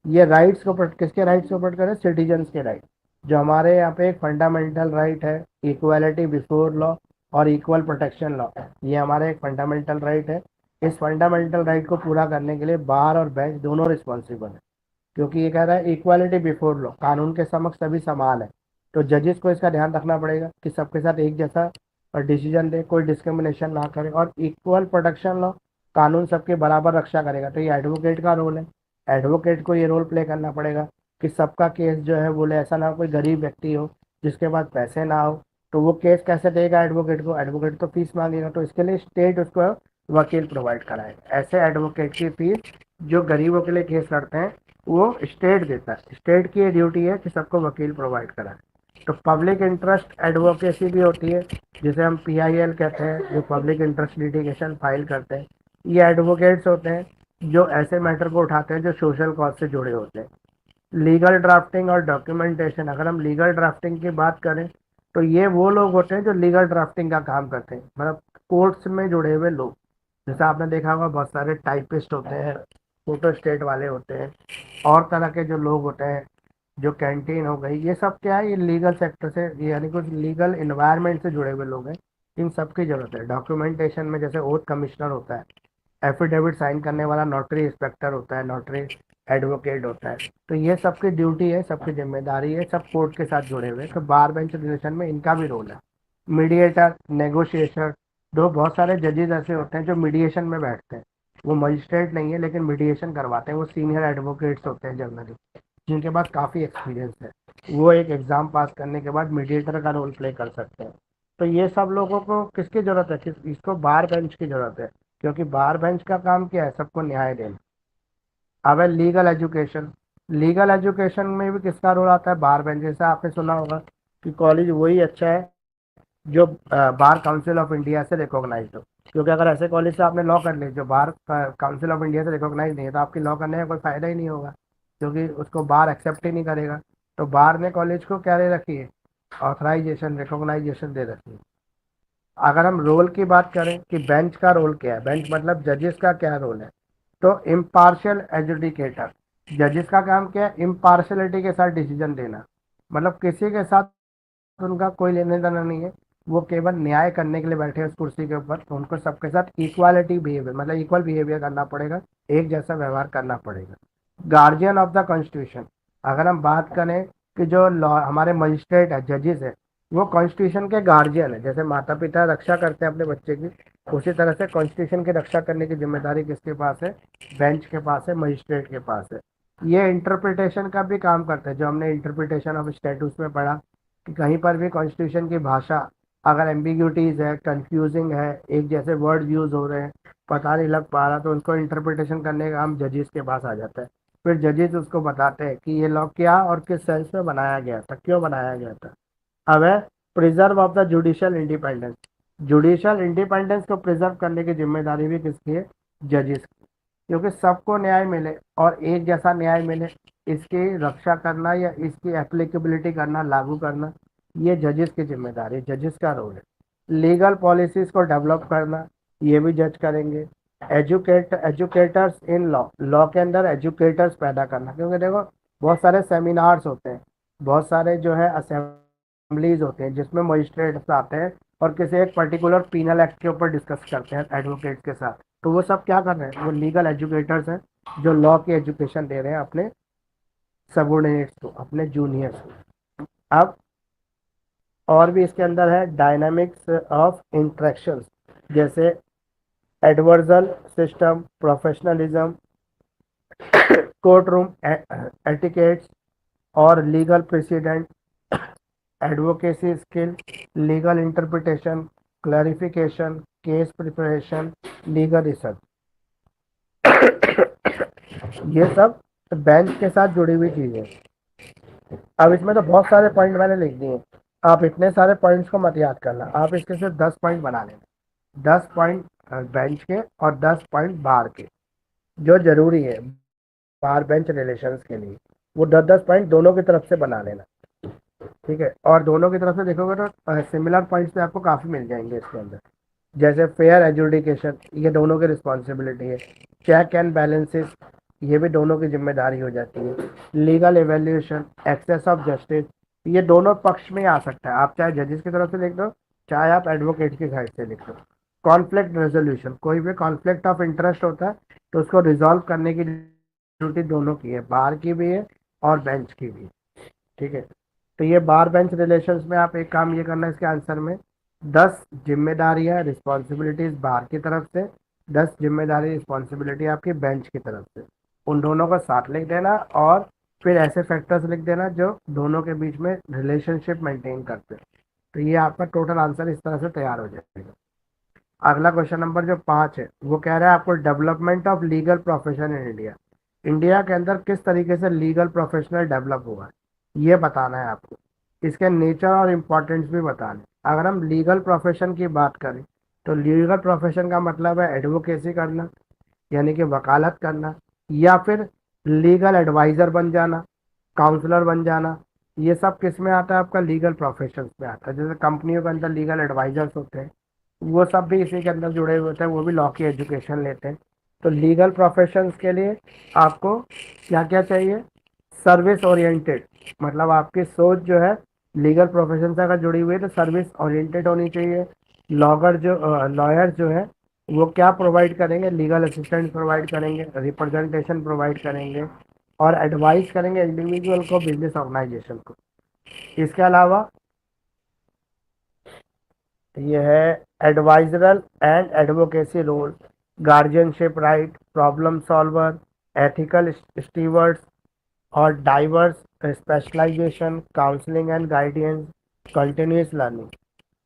S1: ये राइट्स को किसके राइट्स को प्रोटेक्ट कर रहे हैं? सिटीजन्स के राइट। जो हमारे यहाँ पे एक फंडामेंटल राइट है, इक्वालिटी बिफोर लॉ और इक्वल प्रोटेक्शन लॉ, ये हमारा एक फंडामेंटल राइट है। इस फंडामेंटल राइट को पूरा करने के लिए बार और बेंच दोनों रिस्पॉन्सिबल है, क्योंकि ये कह रहा है इक्वालिटी बिफोर लॉ, कानून के समक्ष सभी समान है। तो जजेस को इसका ध्यान रखना पड़ेगा कि सबके साथ एक जैसा डिसीजन दे, कोई डिस्क्रिमिनेशन ना करे। और इक्वल प्रोटेक्शन लॉ, कानून सबके बराबर रक्षा करेगा। तो ये एडवोकेट का रोल है, एडवोकेट को ये रोल प्ले करना पड़ेगा कि सबका केस जो है बोले, ऐसा ना हो कोई गरीब व्यक्ति हो जिसके पास पैसे ना हो, तो वो केस कैसे देगा एडवोकेट को, एडवोकेट तो फीस मांगेगा। तो इसके लिए स्टेट उसको वकील प्रोवाइड कराएगा। ऐसे एडवोकेट की फीस जो गरीबों के लिए केस लड़ते हैं वो स्टेट देता है। स्टेट की ये ड्यूटी है कि सबको वकील प्रोवाइड कराए। तो पब्लिक इंटरेस्ट एडवोकेसी भी होती है, जिसे हम PIL कहते हैं, जो पब्लिक इंटरेस्ट लिटिगेशन फाइल करते हैं। ये एडवोकेट्स होते हैं जो ऐसे मैटर को उठाते हैं जो सोशल कॉज से जुड़े होते हैं। लीगल ड्राफ्टिंग और डॉक्यूमेंटेशन, अगर हम लीगल ड्राफ्टिंग की बात करें तो ये वो लोग होते हैं जो लीगल ड्राफ्टिंग का काम करते हैं, मतलब कोर्ट्स में जुड़े हुए लोग। जैसे आपने देखा होगा बहुत सारे टाइपिस्ट होते हैं, फोटो स्टेट वाले होते हैं, और तरह के जो लोग होते हैं, जो कैंटीन हो गई, ये सब क्या है, ये लीगल सेक्टर से, यानी कुछ लीगल इन्वायरमेंट से जुड़े हुए लोग हैं। इन सब की जरूरत है। डॉक्यूमेंटेशन में जैसे ओथ कमिश्नर होता है, एफिडेविट साइन करने वाला नोटरी इंस्पेक्टर होता है, नोटरी एडवोकेट होता है। तो ये सबकी ड्यूटी है, सबकी जिम्मेदारी है, सब कोर्ट के साथ जुड़े हुए हैं। तो बार बेंच रिलेशन में इनका भी रोल है। मीडिएटर, नेगोशिएटर, दो बहुत सारे जजेस ऐसे होते हैं जो मीडिएशन में बैठते हैं। वो मजिस्ट्रेट नहीं है लेकिन मीडिएशन करवाते हैं। वो सीनियर एडवोकेट्स होते हैं जनरली, जिनके पास काफ़ी एक्सपीरियंस है। वो एक एग्ज़ाम पास करने के बाद मीडिएटर का रोल प्ले कर सकते हैं। तो ये सब लोगों को किसकी ज़रूरत है, इसको बार बेंच की ज़रूरत है, क्योंकि बार बेंच का काम क्या है, सबको न्याय देना। अब है लीगल एजुकेशन। लीगल एजुकेशन में भी किसका रोल आता है, बार बेंच। जैसे आपने सुना होगा कि कॉलेज वही अच्छा है जो बार काउंसिल ऑफ इंडिया से रिकॉग्नाइज हो, क्योंकि अगर ऐसे कॉलेज से आपने लॉ कर ली जो बार काउंसिल ऑफ इंडिया से रिकॉग्नाइज नहीं है, तो आपकी लॉ करने का कोई फायदा ही नहीं होगा, क्योंकि उसको बार एक्सेप्ट ही नहीं करेगा। तो बार ने कॉलेज को क्या दे रखी है, ऑथराइजेशन, रिकॉग्नाइजेशन दे रखी है। अगर हम रोल की बात करें कि बेंच का रोल क्या है, बेंच मतलब जजेस का क्या रोल है, तो इम्पार्शियल एजुडिकेटर। जजेस का काम क्या है, इम्पार्शलिटी के साथ डिसीजन देना, मतलब किसी के साथ उनका कोई लेने देना नहीं है, वो केवल न्याय करने के लिए बैठे हैं उस कुर्सी के ऊपर। तो उनको सबके साथ इक्वालिटी बिहेवियर, मतलब इक्वल बिहेवियर करना पड़ेगा, एक जैसा व्यवहार करना पड़ेगा। गार्जियन ऑफ द कॉन्स्टिट्यूशन, अगर हम बात करें कि जो लॉ हमारे मजिस्ट्रेट है, जजेस है, वो कॉन्स्टिट्यूशन के गार्जियन है। जैसे माता पिता रक्षा करते हैं अपने बच्चे की, उसी तरह से कॉन्स्टिट्यूशन की रक्षा करने की जिम्मेदारी किसके पास है, बेंच के पास है, मजिस्ट्रेट के पास है। ये इंटरप्रिटेशन का भी काम करते हैं, जो हमने इंटरप्रिटेशन ऑफ स्टैट्यूट्स में पढ़ा कि कहीं पर भी कॉन्स्टिट्यूशन की भाषा अगर एम्बिग्यूटीज है, कंफ्यूजिंग है, एक जैसे वर्ड यूज हो रहे हैं, पता नहीं लग पा रहा, तो उनको इंटरप्रिटेशन करने का हम जजेस के पास आ जाता है। फिर जजेस उसको बताते हैं कि ये लॉ क्या और किस सेंस में बनाया गया था, क्यों बनाया गया था। अब है preserve of the judicial independence. Judicial independence को प्रिजर्व करने की जिम्मेदारी भी किसकी है, जजेस की, क्योंकि सबको न्याय मिले और एक जैसा न्याय मिले, इसकी रक्षा करना या इसकी एप्लीकेबिलिटी करना, लागू करना, ये जजेस की जिम्मेदारी, जजेस का रोल है। लीगल पॉलिसीज को डेवलप करना, ये भी जज करेंगे। एजुकेटर्स इन लॉ, लॉ के अंदर एजुकेटर्स पैदा करना, क्योंकि देखो बहुत सारे सेमिनार्स होते हैं, बहुत सारे जो है असेंबलीज होते हैं जिसमें मजिस्ट्रेट्स आते हैं और किसी एक पर्टिकुलर पीनल एक्ट के ऊपर डिस्कस करते हैं एडवोकेट के साथ। तो वो सब क्या कर रहे हैं, वो लीगल एजुकेटर्स हैं जो लॉ की एजुकेशन दे रहे हैं अपने सबॉर्डिनेट्स को, अपने जूनियर्स को। अब और भी इसके अंदर है डायनामिक्स ऑफ इंटरेक्शंस, जैसे adversarial system, professionalism, court room etiquettes और legal precedent, advocacy skill, legal interpretation, clarification, case preparation, legal research, ये सब बेंच के साथ जुड़ी हुई चीज़ें। अब इसमें तो बहुत सारे पॉइंट मैंने लिख दिए, आप इतने सारे पॉइंट्स को मत याद करना, आप इसके सिर्फ 10 पॉइंट बना लेना। 10 पॉइंट बेंच के और 10 पॉइंट बार के, जो जरूरी है बार बेंच रिलेशंस के लिए, वो 10-10 पॉइंट दोनों की तरफ से बना लेना, ठीक है। और दोनों की तरफ से देखोगे तो सिमिलर पॉइंट्स भी आपको काफ़ी मिल जाएंगे इसके अंदर। जैसे फेयर एजुडिकेशन, ये दोनों की रिस्पॉन्सिबिलिटी है। चेक एंड बैलेंसेस, ये भी दोनों की जिम्मेदारी हो जाती है। Legal evaluation, access of justice, ये दोनों पक्ष में आ सकता है, आप चाहे जजेस की तरफ से लिख दो, चाहे आप एडवोकेट की साइड से लिख दो। कॉन्फ्लिक्ट रेजोल्यूशन, कोई भी कॉन्फ्लिक्ट ऑफ इंटरेस्ट होता है तो उसको रिजॉल्व करने की ड्यूटी दोनों की है, बार की भी है और बेंच की भी। ठीक है, तो ये बार बेंच रिलेशंस में आप एक काम ये करना है इसके आंसर में, 10 जिम्मेदारियां रिस्पॉन्सिबिलिटीज बार की तरफ से, 10 जिम्मेदारी रिस्पॉन्सिबिलिटी आपकी बेंच की तरफ से, उन दोनों को साथ लिख देना और फिर ऐसे फैक्टर्स लिख देना जो दोनों के बीच में रिलेशनशिप मेंटेन करते हैं। तो ये आपका टोटल आंसर इस तरह से तैयार हो जाएगा। अगला क्वेश्चन नंबर जो 5 है वो कह रहा है आपको development of legal profession in India, India के अंदर किस तरीके से लीगल प्रोफेशनल डेवलप हुआ है ये बताना है आपको, इसके नेचर और इम्पोर्टेंस भी बताना है। अगर हम लीगल प्रोफेशन की बात करें तो लीगल प्रोफेशन का मतलब है एडवोकेसी करना, यानी कि वकालत करना, या फिर लीगल एडवाइज़र बन जाना, काउंसलर बन जाना। ये सब किस में आता है, आपका लीगल प्रोफेशंस में आता है। जैसे कंपनियों के अंदर लीगल एडवाइजर्स होते हैं, वो सब भी इसी के अंदर जुड़े हुए होते हैं, वो भी लॉ की एजुकेशन लेते हैं। तो लीगल प्रोफेशंस के लिए आपको क्या क्या चाहिए, सर्विस ओरिएंटेड, मतलब आपकी सोच जो है लीगल प्रोफेशन से अगर जुड़ी हुई है तो सर्विस ओरिएंटेड होनी चाहिए। लॉयर जो है वो क्या प्रोवाइड करेंगे, लीगल असिस्टेंट प्रोवाइड करेंगे, रिप्रेजेंटेशन प्रोवाइड करेंगे और एडवाइस करेंगे इंडिविजुअल को, बिजनेस ऑर्गेनाइजेशन को। इसके अलावा ये है advisory and advocacy role, guardianship right, problem solver, ethical stewards और diverse specialization, counselling and guidance, continuous learning.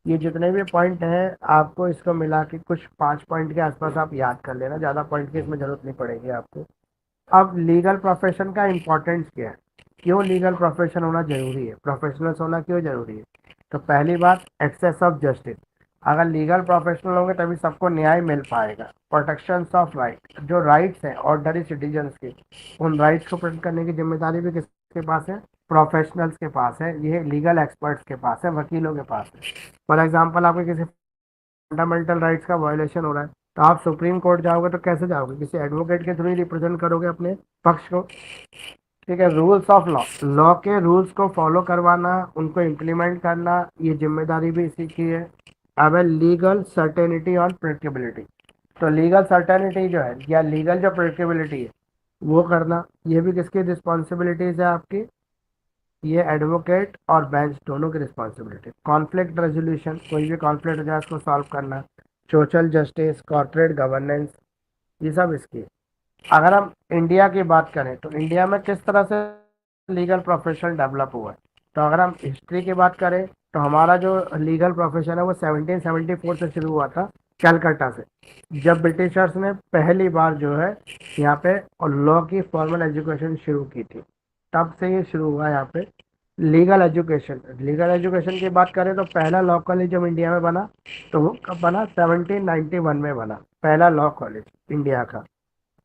S1: ये जितने भी पॉइंट हैं आपको इसको मिला के कुछ 5 पॉइंट के आसपास आप याद कर लेना, ज़्यादा पॉइंट की इसमें ज़रूरत नहीं पड़ेगी आपको। अब लीगल प्रोफेशन का इम्पोर्टेंस क्या है, क्यों लीगल प्रोफेशन होना जरूरी है, प्रोफेशनल्स होना क्यों जरूरी है। तो पहली बात, एक्सेस ऑफ जस्टिस, अगर लीगल प्रोफेशनल होंगे तभी सबको न्याय मिल पाएगा। प्रोटेक्शन ऑफ राइट, जो राइट्स हैं ऑर्डनरी सिटीजन्स के, उन राइट्स को प्रोटेक्ट करने की जिम्मेदारी भी किसके पास है, प्रोफेशनल्स के पास है, ये लीगल एक्सपर्ट्स के पास है, वकीलों के पास है। फॉर एग्जाम्पल आपके किसी फंडामेंटल राइट्स का वायलेशन हो रहा है तो आप सुप्रीम कोर्ट जाओगे तो कैसे जाओगे, किसी एडवोकेट के थ्रू ही रिप्रेजेंट करोगे अपने पक्ष को। ठीक है, रूल्स ऑफ लॉ, लॉ के रूल्स को फॉलो करवाना, उनको इम्प्लीमेंट करना, ये जिम्मेदारी भी इसी की है। अब है लीगल सर्टेनिटी और प्रेडिक्टेबिलिटी, तो लीगल सर्टेनिटी जो है या लीगल जो प्रेडिक्टेबिलिटी है वो करना, ये भी किसकी रिस्पॉन्सिबिलिटीज है आपकी, ये एडवोकेट और बेंच दोनों की रिस्पॉन्सिबिलिटी। कॉन्फ्लिक्ट रेजोल्यूशन, कोई भी कॉन्फ्लिक्ट हो जाए उसको सॉल्व करना। सोशल जस्टिस, कॉर्पोरेट गवर्नेंस, ये सब इसकी है। अगर हम इंडिया की बात करें तो इंडिया में किस तरह से लीगल प्रोफेशन डेवलप हुआ है, तो अगर हम हिस्ट्री की बात करें तो हमारा जो लीगल प्रोफेशन है वो 1774 से शुरू हुआ था कलकत्ता से, जब ब्रिटिशर्स ने पहली बार जो है यहाँ पे लॉ की फॉर्मल एजुकेशन शुरू की थी, तब से ये शुरू हुआ यहाँ पे लीगल एजुकेशन। लीगल एजुकेशन की बात करें तो पहला लॉ कॉलेज जब इंडिया में बना तो वो कब बना, 1791 में बना पहला लॉ कॉलेज इंडिया का।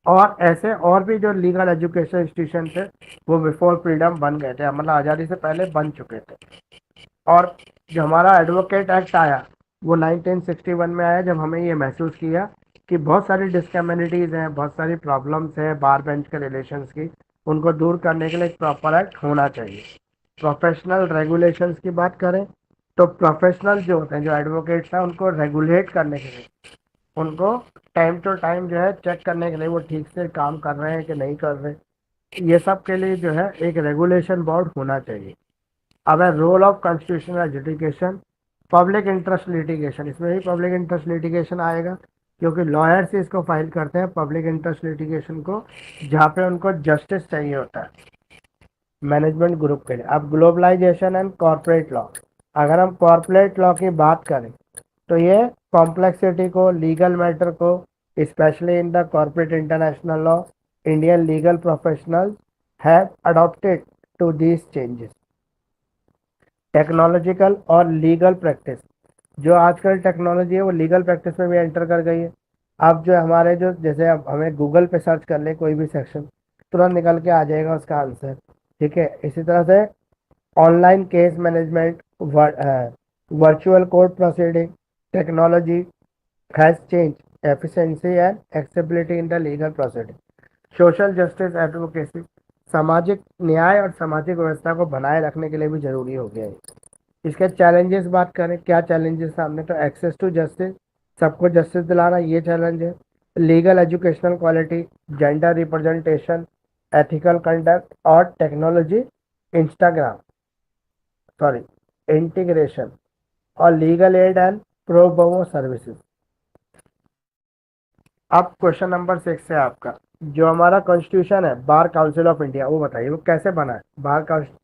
S1: और ऐसे और भी जो लीगल एजुकेशन इंस्टीट्यूशन थे वो बिफोर फ्रीडम बन गए थे, मतलब आज़ादी से पहले बन चुके थे। और जो हमारा एडवोकेट एक्ट आया वो 1961 में आया, जब हमें ये महसूस किया कि बहुत सारी डिस्कम्युनिटीज़ हैं, बहुत सारी प्रॉब्लम्स हैं बार बेंच के रिलेशंस की, उनको दूर करने के लिए एक प्रॉपर एक्ट होना चाहिए। प्रोफेशनल रेगुलेशंस की बात करें तो प्रोफेशनल जो होते हैं, जो एडवोकेट्स हैं, उनको रेगुलेट करने के लिए, उनको टाइम टू टाइम जो है चेक करने के लिए वो ठीक से काम कर रहे हैं कि नहीं कर रहे, ये सब के लिए जो है एक रेगुलेशन बोर्ड होना चाहिए। अब है role of constitutional education, public interest litigation, इसमें भी पब्लिक इंटरेस्ट लिटिगेशन आएगा क्योंकि लॉयर्स ही इसको फाइल करते हैं पब्लिक इंटरेस्ट लिटिगेशन को, जहाँ पे उनको जस्टिस चाहिए होता है मैनेजमेंट ग्रुप के लिए। अब ग्लोबलाइजेशन एंड कॉर्पोरेट लॉ, अगर हम कॉर्पोरेट लॉ की बात करें तो ये कॉम्प्लेक्सिटी को, लीगल मैटर को, specially in the corporate international law, Indian legal professionals have adopted to these changes. Technological और लीगल प्रैक्टिस, जो आजकल टेक्नोलॉजी है वो लीगल प्रैक्टिस में भी एंटर कर गई है। अब जो हमारे जो, जैसे अब हमें गूगल पे सर्च कर ले कोई भी सेक्शन, तुरंत निकल के आ जाएगा उसका आंसर। ठीक है, इसी तरह से online case management, virtual court proceeding, technology has change efficiency and accessibility in the legal proceeding. Social justice advocacy, सामाजिक न्याय और सामाजिक व्यवस्था को बनाए रखने के लिए भी जरूरी हो गया है। इसके चैलेंजेस बात करें, क्या चैलेंजेस सामने, तो एक्सेस टू जस्टिस, सबको जस्टिस दिलाना, ये चैलेंज है। Legal educational quality, gender representation, ethical conduct और टेक्नोलॉजी इंस्टाग्राम सॉरी इंटीग्रेशन और legal aid and pro bono services. अब क्वेश्चन नंबर 6 है आपका, जो हमारा कॉन्स्टिट्यूशन है बार काउंसिल ऑफ इंडिया, वो बताइए वो कैसे बना है, बार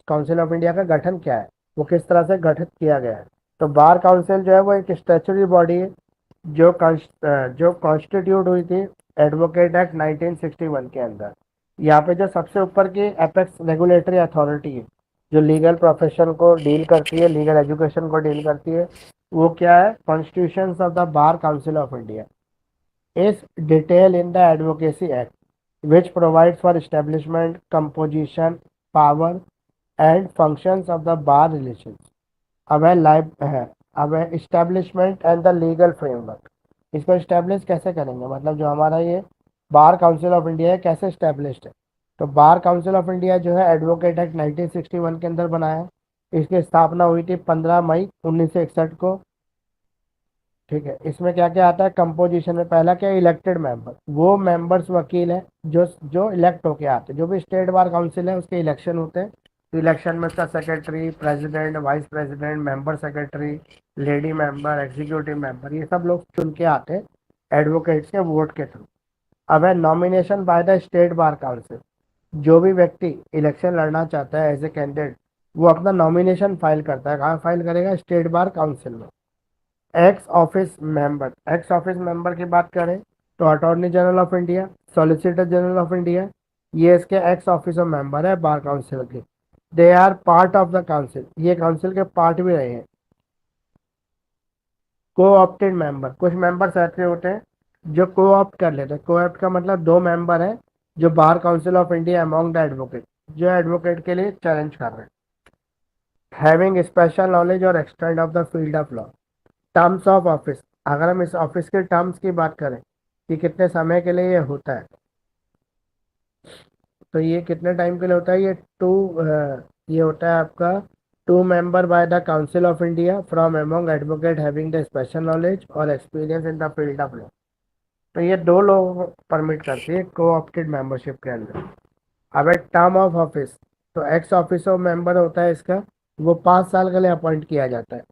S1: काउंसिल ऑफ इंडिया का गठन क्या है, वो किस तरह से गठित किया गया है। तो बार काउंसिल जो है वो एक स्टैट्यूटरी बॉडी है जो कॉन्स्टिट्यूट हुई थी एडवोकेट एक्ट 1961 के अंदर। यहाँ पे जो सबसे ऊपर की एपेक्स रेगुलेटरी अथॉरिटी है जो लीगल प्रोफेशन को डील करती है, लीगल एजुकेशन को डील करती है, वो क्या है, constitution of the bar council of India is detailed in the Advocacy Act, which provides for establishment, composition, power, and functions of the bar relations. अब है establishment and the legal framework. इसको establish कैसे करेंगे, मतलब जो हमारा ये bar council of India है कैसे established है। तो बार काउंसिल ऑफ इंडिया जो है एडवोकेट एक्ट 1961 के अंदर बना है। इसकी स्थापना हुई थी 15 मई 1961 को। ठीक है, इसमें क्या क्या आता है कंपोजिशन में, पहला क्या, इलेक्टेड मेंबर, वो मेंबर्स वकील हैं जो जो इलेक्ट होके आते हैं। जो भी स्टेट बार काउंसिल है उसके इलेक्शन होते हैं, तो इलेक्शन में उसका secretary, president, vice president, member secretary, lady member, executive member, ये सब लोग चुन के आते हैं एडवोकेट्स के वोट के थ्रू। अब है nomination by the state bar council, जो भी व्यक्ति इलेक्शन लड़ना चाहता है एज ए कैंडिडेट, वो अपना नॉमिनेशन फाइल करता है। कहाँ फाइल करेगा, स्टेट बार काउंसिल में। एक्स ऑफिस मेंबर की बात करें तो attorney general of India, solicitor general of India, ये इसके एक्स ऑफिसर मेंबर है बार काउंसिल के। They are part of the council, ये काउंसिल के पार्ट भी रहे हैं। को ऑप्टेड मेंबर, कुछ मेंबर्स ऐसे होते हैं जो को ऑप्ट कर लेते हैं। को ऑप्ट का मतलब 2 मेंबर हैं जो bar council of India among the advocate, जो एडवोकेट के लिए चैलेंज कर रहे हैं। हैविंग स्पेशल नॉलेज और extend of the field of law. Terms of office, अगर हम इस ऑफिस के टर्म्स की बात करें कि कितने समय के लिए ये होता है, तो ये कितने टाइम के लिए होता है, ये होता है आपका 2 member by the council of India from among advocate having the special knowledge और experience in the field of law. तो ये 2 लोग परमिट करती है को ऑप्टेड मेंबरशिप के अंदर। अब एक टर्म ऑफ ऑफिस, तो एक्स ऑफिसर मेंबर होता है इसका, वो 5 साल के लिए अपॉइंट किया जाता है।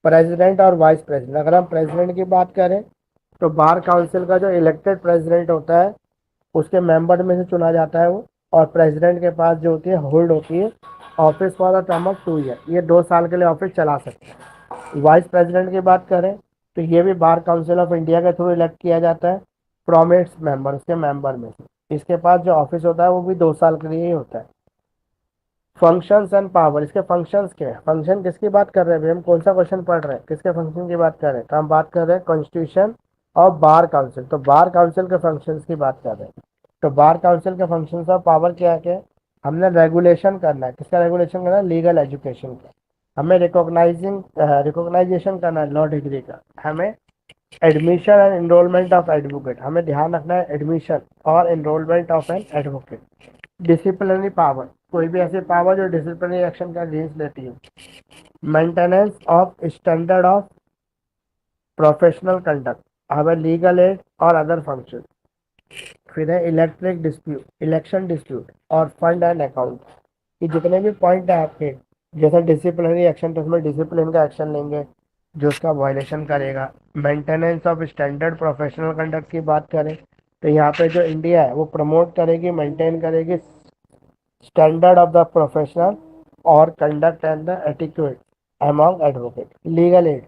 S1: प्रेसिडेंट और वाइस प्रेसिडेंट, अगर हम प्रेसिडेंट की बात करें तो बार काउंसिल का जो इलेक्टेड प्रेसिडेंट होता है उसके मेंबर में से चुना जाता है वो, और प्रेसिडेंट के पास जो होती है होल्ड होती है office for the term of 2 year, ये 2 साल के लिए ऑफिस चला सकते हैं। वाइस प्रेसिडेंट की बात करें तो ये भी बार काउंसिल ऑफ इंडिया के थ्रू इलेक्ट किया जाता है फ्रॉम इट्स मेंबर, उसके मेंबर में से। इसके पास जो ऑफिस होता है वो भी 2 साल के लिए ही होता है। फंक्शंस एंड पावर, इसके फंक्शंस क्या है, फंक्शन किसकी बात कर रहे हैं, हम कौन सा क्वेश्चन पढ़ रहे हैं, किसके फंक्शन की बात कर रहे हैं, तो हम बात कर रहे हैं कॉन्स्टिट्यूशन ऑफ बार काउंसिल। तो बार काउंसिल के फंक्शंस की बात कर रहे हैं। तो बार काउंसिल के फंक्शंस ऑफ पावर क्या क्या है, हमने रेगुलेशन करना है, किसका रेगुलेशन करना है, लीगल एजुकेशन का। हमें रिकॉग्नाइजेशन करना है लॉ डिग्री का। हमें admission and enrolment of advocate, हमें ध्यान रखना है एडमिशन और enrolment of an advocate. Disciplinary power, कोई भी ऐसी पावर जो डिसिप्लिनरी एक्शन का अगेंस्ट लेती है। Maintenance of standard of professional conduct, हमें लीगल एड और अदर फंक्शन। फिर है इलेक्ट्रिक डिस्प्यूट, इलेक्शन डिस्प्यूट और फंड एंड अकाउंट। ये जितने भी पॉइंट है आपके, जैसे डिसिप्लिनरी एक्शन तो उसमें डिसिप्लिन का एक्शन लेंगे जो उसका वायलेशन करेगा। Maintenance of standard professional conduct की बात करें तो यहाँ पे जो इंडिया है वो प्रमोट करेगी, मेंटेन करेगी स्टैंडर्ड ऑफ द प्रोफेशनल और conduct and the etiquette among advocate. Legal aid,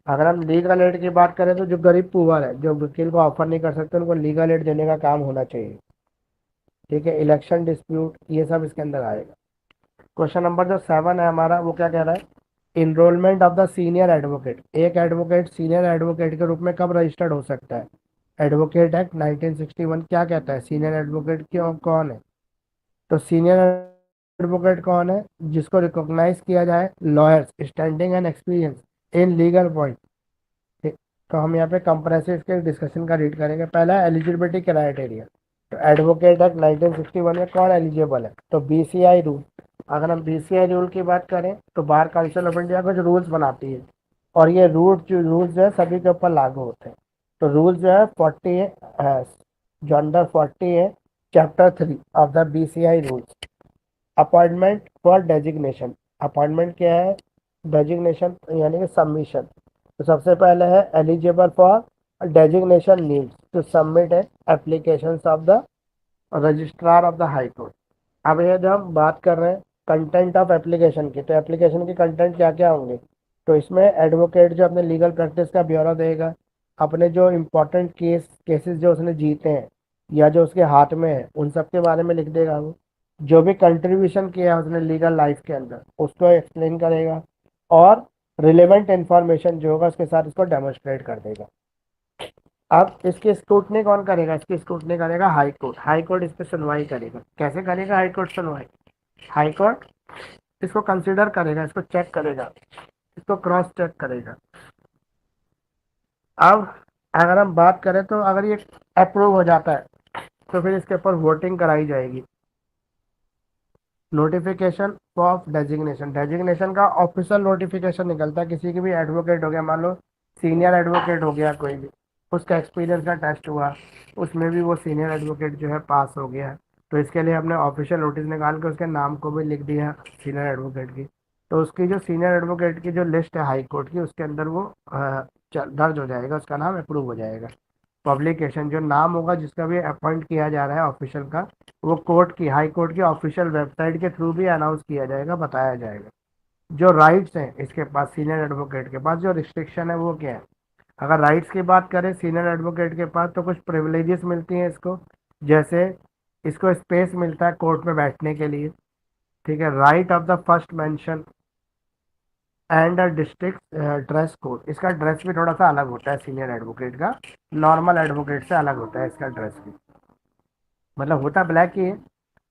S1: अगर हम लीगल एड की बात करें तो जो गरीब पुअर है, जो वकील को ऑफर नहीं कर सकते, उनको लीगल एड देने का काम होना चाहिए। ठीक है, इलेक्शन डिस्प्यूट, ये सब इसके अंदर आएगा। क्वेश्चन नंबर जो 7 है हमारा, वो क्या कह रहा है, enrolment of the senior advocate. एक एडवोकेट सीनियर एडवोकेट के रूप में कब रजिस्टर्ड हो सकता है, एडवोकेट एक्ट 1961 क्या कहता है, सीनियर एडवोकेट क्यों कौन है। तो सीनियर एडवोकेट कौन है, जिसको रिकॉग्नाइज किया जाए lawyers standing and experience in legal point. ठीक, तो हम यहाँ पे कंप्रेसिव के डिस्कशन का रीड करेंगे। पहला एलिजिबिलिटी क्राइटेरिया, तो एडवोकेट एक्ट 1961 में कौन एलिजिबल है? तो बीसीआई रूल। अगर हम बीसीआई रूल की बात करें तो बार काउंसिल ऑफ इंडिया कुछ रूल्स बनाती है और ये रूल्स जो है सभी के ऊपर लागू होते हैं। तो रूल जो है 40 है, जो अंडर 40 है, chapter 3 of the BCI rules. Appointment for designation. Appointment क्या है? डेजिग्नेशन यानी कि सबमिशन। तो सबसे पहले है eligible for designation needs to submit application of the registrar of the high court. अब ये जब हम बात कर रहे हैं कंटेंट ऑफ एप्लीकेशन की, तो एप्लीकेशन की कंटेंट क्या क्या होंगे? तो इसमें एडवोकेट जो अपने लीगल प्रैक्टिस का ब्यौरा देगा, अपने जो इम्पोर्टेंट केसेस जो उसने जीते हैं या जो उसके हाथ में है उन सब के बारे में लिख देगा वो। जो भी कंट्रीब्यूशन किया है उसने लीगल लाइफ के अंदर उसको एक्सप्लेन करेगा और रिलेवेंट इंफॉर्मेशन जो होगा उसके साथ इसको डेमोन्स्ट्रेट कर देगा। अब इसकी स्क्रूटनी कौन करेगा? इसकी स्क्रूटनी करेगा हाई कोर्ट। हाई कोर्ट इस पर सुनवाई करेगा। कैसे करेगा हाई कोर्ट सुनवाई? हाई कोर्ट इसको कंसिडर करेगा, इसको चेक करेगा, इसको क्रॉस चेक करेगा। अब अगर हम बात करें तो अगर ये अप्रूव हो जाता है तो फिर इसके ऊपर वोटिंग कराई जाएगी। Notification of designation. डेजिग्नेशन का ऑफिशियल नोटिफिकेशन निकलता है। किसी की भी एडवोकेट हो गया, मान लो सीनियर एडवोकेट हो गया कोई भी, उसका एक्सपीरियंस का टेस्ट हुआ, उसमें भी वो सीनियर एडवोकेट जो है पास हो गया है, तो इसके लिए हमने ऑफिशियल नोटिस निकाल के उसके नाम को भी लिख दिया सीनियर एडवोकेट की। तो उसकी जो सीनियर एडवोकेट की जो लिस्ट है हाई कोर्ट की, उसके अंदर वो दर्ज हो जाएगा, उसका नाम अप्रूव हो जाएगा। पब्लिकेशन, जो नाम होगा जिसका भी अपॉइंट किया जा रहा है ऑफिशियल का, वो कोर्ट की, हाई कोर्ट की ऑफिशियल वेबसाइट के थ्रू भी अनाउंस किया जाएगा, बताया जाएगा। जो राइट्स हैं इसके पास, सीनियर एडवोकेट के पास जो रिस्ट्रिक्शन है वो क्या है? अगर राइट्स की बात करें सीनियर एडवोकेट के पास, तो कुछ प्रिविलेजेस मिलती हैं इसको। जैसे इसको स्पेस मिलता है कोर्ट में बैठने के लिए, ठीक है। Right of the first mention and district dress code. इसका ड्रेस भी थोड़ा सा अलग होता है सीनियर एडवोकेट का, नॉर्मल एडवोकेट से अलग होता है इसका ड्रेस भी। मतलब होता ब्लैक ही है,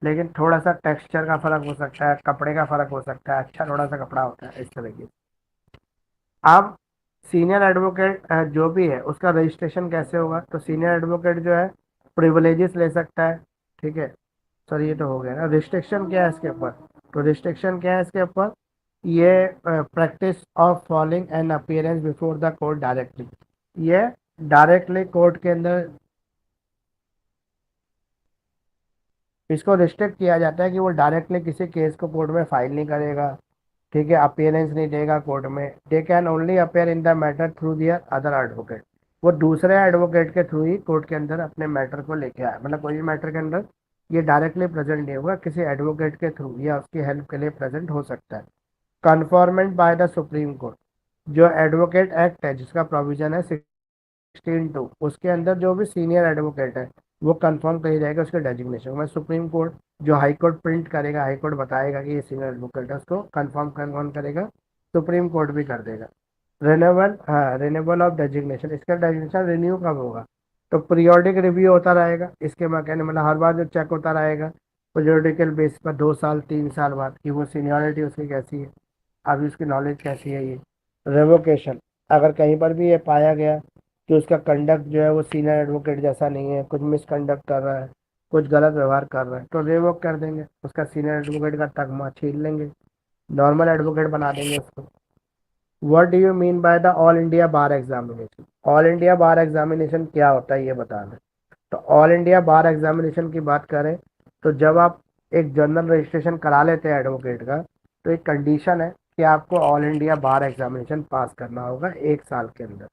S1: लेकिन थोड़ा सा टेक्सचर का फर्क हो सकता है, कपड़े का फर्क हो सकता है, अच्छा थोड़ा सा कपड़ा होता है इस तरह की। अब सीनियर एडवोकेट जो भी है उसका रजिस्ट्रेशन कैसे होगा? तो सीनियर एडवोकेट जो है प्रिविलेजेस ले सकता है, ठीक है। सर ये तो हो गया ना। रिस्ट्रिक्शन क्या है इसके ऊपर? तो रिस्ट्रिक्शन क्या है इसके ऊपर? ये practice of following an appearance before the court directly. ये डायरेक्टली कोर्ट के अंदर इसको रिस्ट्रिक्ट किया जाता है कि वो डायरेक्टली किसी केस को कोर्ट में फाइल नहीं करेगा, ठीक है, अपीयरेंस नहीं देगा कोर्ट में। They can only appear in the matter through their other advocate. वो दूसरे एडवोकेट के थ्रू ही कोर्ट के अंदर अपने मैटर को लेके आए, मतलब कोई भी मैटर के अंदर ये डायरेक्टली प्रेजेंट नहीं होगा, किसी एडवोकेट के थ्रू या उसकी हेल्प के लिए प्रेजेंट हो सकता है। कन्फॉर्मेंट बाय द सुप्रीम कोर्ट। जो एडवोकेट एक्ट है जिसका प्रोविजन है 16(2), उसके अंदर जो भी सीनियर एडवोकेट है वो कंफर्म कही जाएगा उसके डेजिग्नेशन में। सुप्रीम कोर्ट जो हाई कोर्ट प्रिंट करेगा, हाई कोर्ट बताएगा कि ये सीनियर एडवोकेट है, उसको कंफर्म कौन करेगा? सुप्रीम कोर्ट भी कर देगा। रिन्यूअल, हाँ, रिन्यूअल ऑफ डेजिग्नेशन। इसका डेजिग्नेशन रिन्यू कब होगा? तो पीरियोडिक रिव्यू होता रहेगा इसके कहने मतलब हर बार जो चेक होता रहेगा पीरियोडिकल बेस पर, 2 साल 3 साल बाद, कि वो सीनियरिटी उसकी कैसी है, अभी उसकी नॉलेज कैसी है। ये रेवोकेशन, अगर कहीं पर भी ये पाया गया कि उसका कंडक्ट जो है वो सीनियर एडवोकेट जैसा नहीं है, कुछ मिसकंडक्ट कर रहा है, कुछ गलत व्यवहार कर रहा है, तो रेवोक कर देंगे, उसका सीनियर एडवोकेट का तगमा छीन लेंगे, नॉर्मल एडवोकेट बना देंगे उसको। What do you mean by the all India bar examination? All India bar examination क्या होता है ये बता दें। तो ऑल इंडिया बार एग्जामिनेशन की बात करें तो जब आप एक जनरल रजिस्ट्रेशन करा लेते हैं एडवोकेट का, तो एक कंडीशन है कि आपको ऑल इंडिया बार एग्जामिनेशन पास करना होगा 1 साल के अंदर,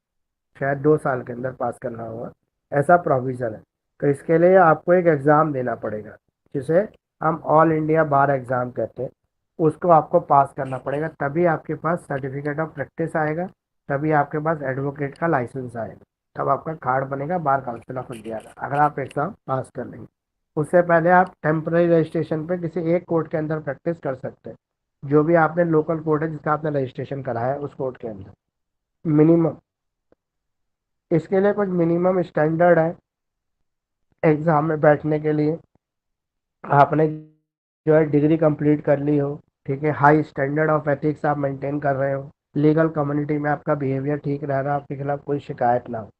S1: शायद 2 साल के अंदर पास करना होगा, ऐसा प्रोविज़न है। तो इसके लिए आपको एक एग्ज़ाम देना पड़ेगा जिसे हम ऑल इंडिया बार एग्ज़ाम कहते हैं, उसको आपको पास करना पड़ेगा, तभी आपके पास सर्टिफिकेट ऑफ प्रैक्टिस आएगा, तभी आपके पास एडवोकेट का लाइसेंस आएगा, तब आपका कार्ड बनेगा बार काउंसिल ऑफ इंडिया का, अगर आप एग्ज़ाम पास कर लेंगे। उससे पहले आप टेम्पररी रजिस्ट्रेशन पे किसी एक कोर्ट के अंदर प्रैक्टिस कर सकते हैं, जो भी आपने लोकल कोर्ट है जिसका आपने रजिस्ट्रेशन कराया है उस कोर्ट के अंदर। मिनिमम, इसके लिए कुछ मिनिमम स्टैंडर्ड है एग्ज़ाम में बैठने के लिए। आपने जो है डिग्री कंप्लीट कर ली हो, ठीक है, हाई स्टैंडर्ड ऑफ एथिक्स आप मेंटेन कर रहे हो, लीगल कम्युनिटी में आपका बिहेवियर ठीक रह रहा है, आपके खिलाफ कोई शिकायत ना हो।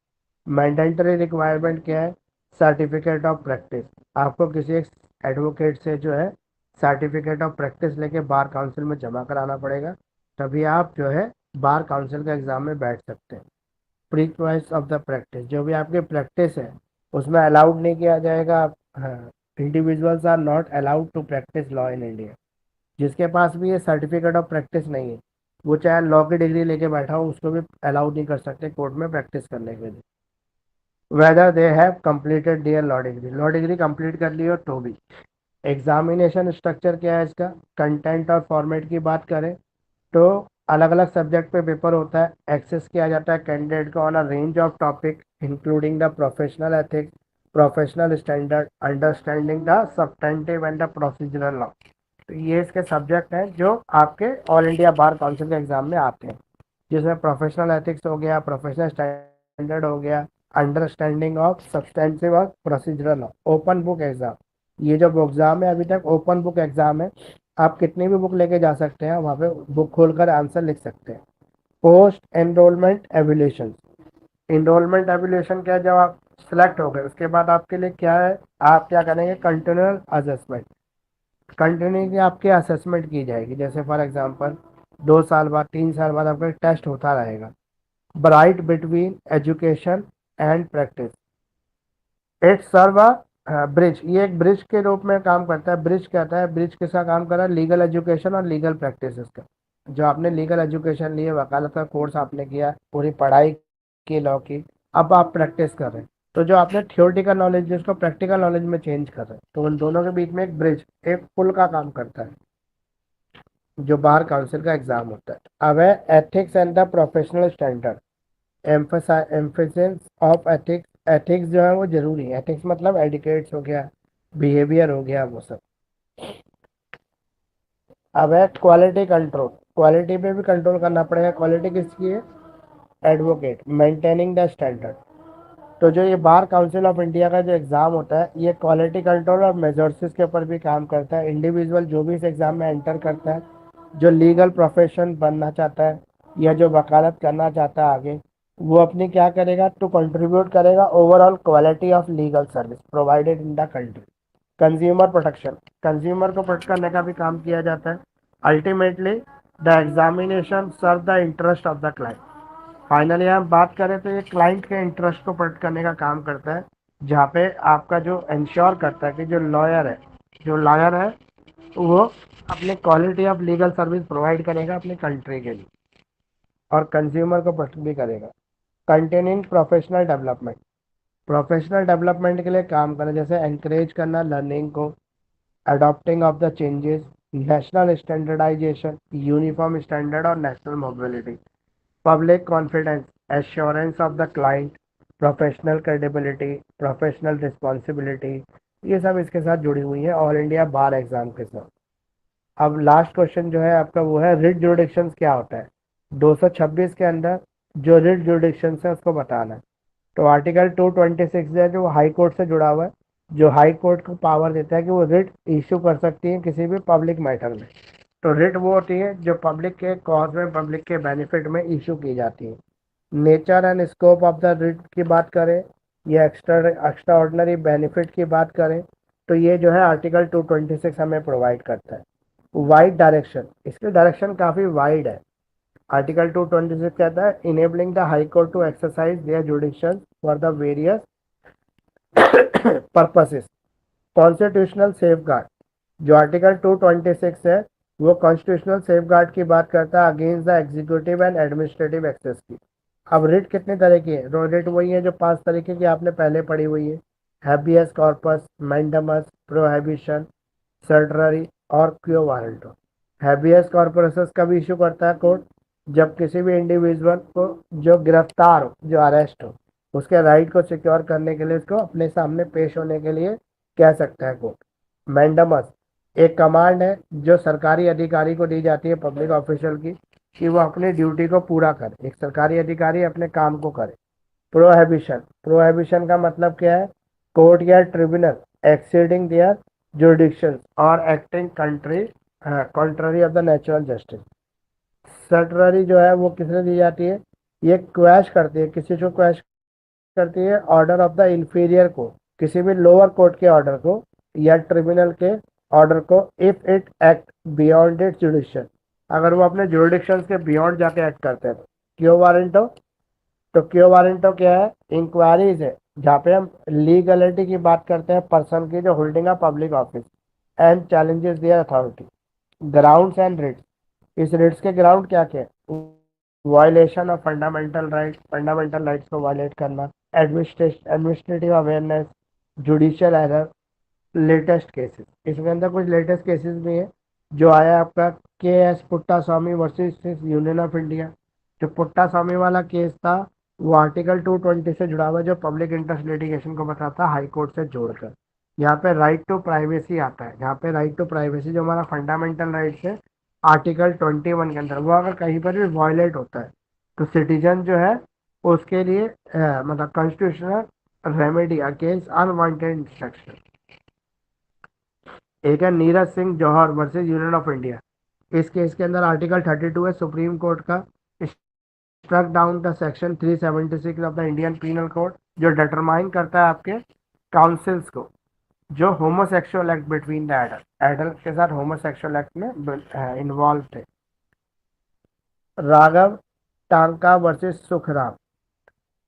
S1: मैंडेटरी रिक्वायरमेंट क्या है? सर्टिफिकेट ऑफ प्रैक्टिस, आपको किसी एक एडवोकेट से जो है सर्टिफिकेट ऑफ प्रैक्टिस लेके बार काउंसिल में जमा कराना पड़ेगा, तभी आप जो है बार काउंसिल का एग्ज़ाम में बैठ सकते हैं। Pre choice of the practice, जो भी आपकी प्रैक्टिस है उसमें अलाउड नहीं किया जाएगा। हाँ, individuals are not allowed to practise law in India. जिसके पास भी ये सर्टिफिकेट ऑफ प्रैक्टिस नहीं है, वो चाहे लॉ की डिग्री लेके बैठा हो, उसको भी अलाउड नहीं कर सकते कोर्ट में प्रैक्टिस करने के लिए। Whether they have completed there law degree complete कर ली हो तो भी। एग्जामिनेशन स्ट्रक्चर क्या है इसका, कंटेंट और फॉर्मेट की बात करें तो अलग अलग सब्जेक्ट पे पेपर होता है। एक्सेस किया जाता है कैंडिडेट को on a range of topic including the professional ethics, professional standard, understanding the substantive and the procedural law. तो ये इसके सब्जेक्ट हैं जो आपके ऑल इंडिया बार काउंसिल के एग्जाम में आते हैं, जिसमें प्रोफेशनल एथिक्स हो गया, प्रोफेशनल स्टैंडर्ड हो गया, अंडरस्टैंडिंग ऑफ सब्सटेंसिव और procedural law. Open book exam, ये जो एग्जाम है अभी तक ओपन बुक एग्जाम है, आप कितनी भी बुक लेके जा सकते हैं, वहाँ पे बुक खोलकर आंसर लिख सकते हैं। Post enrolment evaluation, enrolment evaluation क्या है, जब आप सिलेक्ट हो गए उसके बाद आपके लिए क्या है, आप क्या करेंगे, कंटिन्यूअल असेसमेंट। कंटिन्यू की आपकी असेसमेंट की जाएगी, जैसे फॉर एग्जांपल 2 साल बाद 3 साल बाद आपका टेस्ट होता रहेगा। Bright between education and practice, it serve a bridge, ये एक ब्रिज के रूप में काम करता है। ब्रिज कहता है, ब्रिज किसका काम कर रहा है, लीगल एजुकेशन और लीगल प्रैक्टिस का। जो आपने लीगल एजुकेशन लिए, वकालत का कोर्स आपने किया, पूरी पढ़ाई की लॉ की, अब आप प्रैक्टिस कर रहे हैं, तो जो आपने थियोरटिकल नॉलेज जिसको प्रैक्टिकल नॉलेज में चेंज कर रहे हैं, तो उन दोनों के बीच में एक ब्रिज, एक पुल का काम करता है, जो बार काउंसिल का एग्जाम होता है। अब है ethics and the professional standard, emphasis of ethics. Ethics जो है वो जरूरी है, एथिक्स मतलब एडिकेट्स हो गया, बिहेवियर हो गया, वो सब। अब है क्वालिटी कंट्रोल, क्वालिटी पे भी कंट्रोल करना पड़ेगा। क्वालिटी किसकी है, एडवोकेट, मेंटेनिंग द स्टैंडर्ड। तो जो ये बार काउंसिल ऑफ इंडिया का जो एग्ज़ाम होता है, ये क्वालिटी कंट्रोल और मेजर्सिस के ऊपर भी काम करता है। इंडिविजुअल जो भी इस एग्ज़ाम में एंटर करता है, जो लीगल प्रोफेशन बनना चाहता है या जो वकालत करना चाहता है आगे, वो अपनी क्या करेगा, टू कंट्रीब्यूट करेगा overall quality of legal service provided in the country. Consumer protection, consumer को प्रोटेक्ट करने का भी काम किया जाता है। Ultimately the examination serve the interest of the client. Finally हम बात करें तो ये क्लाइंट के इंटरेस्ट को प्रोटेक्ट करने का काम करता है, जहाँ पे आपका जो इंश्योर करता है कि जो लॉयर है वो अपने quality of legal service provide करेगा अपने कंट्री के लिए, और कंज्यूमर को प्रोटेक्ट भी करेगा। Continuing professional development, professional development के लिए काम करना, जैसे एनकरेज करना लर्निंग को, adopting of the changes, national standardization, uniform standard और national mobility, public confidence, assurance of the client, professional credibility, professional responsibility, ये सब इसके साथ जुड़ी हुई है ऑल इंडिया बार एग्जाम के साथ। अब लास्ट क्वेश्चन जो है आपका वो है रिट जुरिडिक्शंस क्या होता है। 226 के अंदर जो रिट जुरिडिक्शंस है उसको बताना है। तो आर्टिकल 226 है जो हाई कोर्ट से जुड़ा हुआ है, जो हाई कोर्ट को पावर देता है कि वो रिट इशू कर सकती है किसी भी पब्लिक मैटर में। तो रिट वो होती है जो पब्लिक के कॉज में, पब्लिक के बेनिफिट में इशू की जाती है। Nature and scope of the writ की बात करें या एक्स्ट्रा ऑर्डिनरी बेनिफिट की बात करें, तो ये जो है आर्टिकल 226 हमें प्रोवाइड करता है। वाइड डायरेक्शन, इसकी डायरेक्शन काफ़ी वाइड है। आर्टिकल 226 कहता है enabling the high court to exercise their jurisdiction for the various purposes. Constitutional safeguard, जो आर्टिकल 226 है वो कॉन्स्टिट्यूशनल सेफगार्ड की बात करता है against the executive and administrative excess की। अब रिट कितने तरह की है, रिट वही है जो 5 तरीके की आपने पहले पढ़ी हुई है, हैबियस कॉर्पस, मैंडमस, प्रोहिबिशन, सर्टररी और क्यो वारंटो। हैबियस कॉर्पस का भी इशू करता है कोर्ट जब किसी भी इंडिविजुअल को जो गिरफ्तार हो, जो अरेस्ट हो, उसके राइट को सिक्योर करने के लिए उसको अपने सामने पेश होने के लिए कह सकता है कोर्ट। मैंडमस एक कमांड है जो सरकारी अधिकारी को दी जाती है, पब्लिक ऑफिशियल की, कि वो अपनी ड्यूटी को पूरा करे, एक सरकारी अधिकारी अपने काम को करे। प्रोहिबिशन, प्रोहिबिशन का मतलब क्या है, कोर्ट या ट्रिब्यूनल एक्सीडिंग देयर जुरिडिक्शन और acting country of the natural justice. Certiorari जो है वो किसने दी जाती है, ये क्वैश करती है, किसी को क्वैश करती है ऑर्डर ऑफ द इंफीरियर को, किसी भी लोअर कोर्ट के ऑर्डर को या ट्रिब्यूनल के ऑर्डर को if it act beyond it's जुडिक्शन, अगर वो अपने जुडिक्शन के बियॉन्ड जाके एक्ट करते हैं तो क्यो वारंटो। तो क्यो वारंटो क्या है? इंक्वायरीज है जहाँ पे हम लीगलिटी की बात करते हैं पर्सन की जो holding a public office and challenges their authority. Grounds and writs, इस रिट्स के ग्राउंड क्या क्या है? वायलेशन ऑफ फंडामेंटल राइट्स को वायलेट करना, administrative awareness, judicial error, latest cases. इसके अंदर कुछ लेटेस्ट केसेस भी है जो आया आपका के S पुट्टा Swami versus union of India. जो पुट्टा स्वामी वाला केस था वो आर्टिकल 220 से जुड़ा हुआ है, जो पब्लिक इंटरेस्ट लिटिगेशन को बताता है हाई कोर्ट से जोड़कर। यहाँ पे राइट टू प्राइवेसी आता है, यहाँ पे राइट टू प्राइवेसी जो हमारा फंडामेंटल राइट्स है आर्टिकल 21 के अंदर, वो अगर कहीं पर भी वायलेट होता है तो सिटीजन जो है उसके लिए मतलब constitutional remedy against unwanted instruction. एक है Neeraj Singh Johar versus union of India. इस केस के अंदर आर्टिकल 32 है सुप्रीम कोर्ट का, struck down the section 376 of the Indian penal code, जो डिटरमाइन करता है आपके काउंसिल्स को जो homosexual act between the adult के साथ होमोसेक्सुअल एक्ट में इन्वॉल्व थे। राघव टांका वर्सेस सुखराम,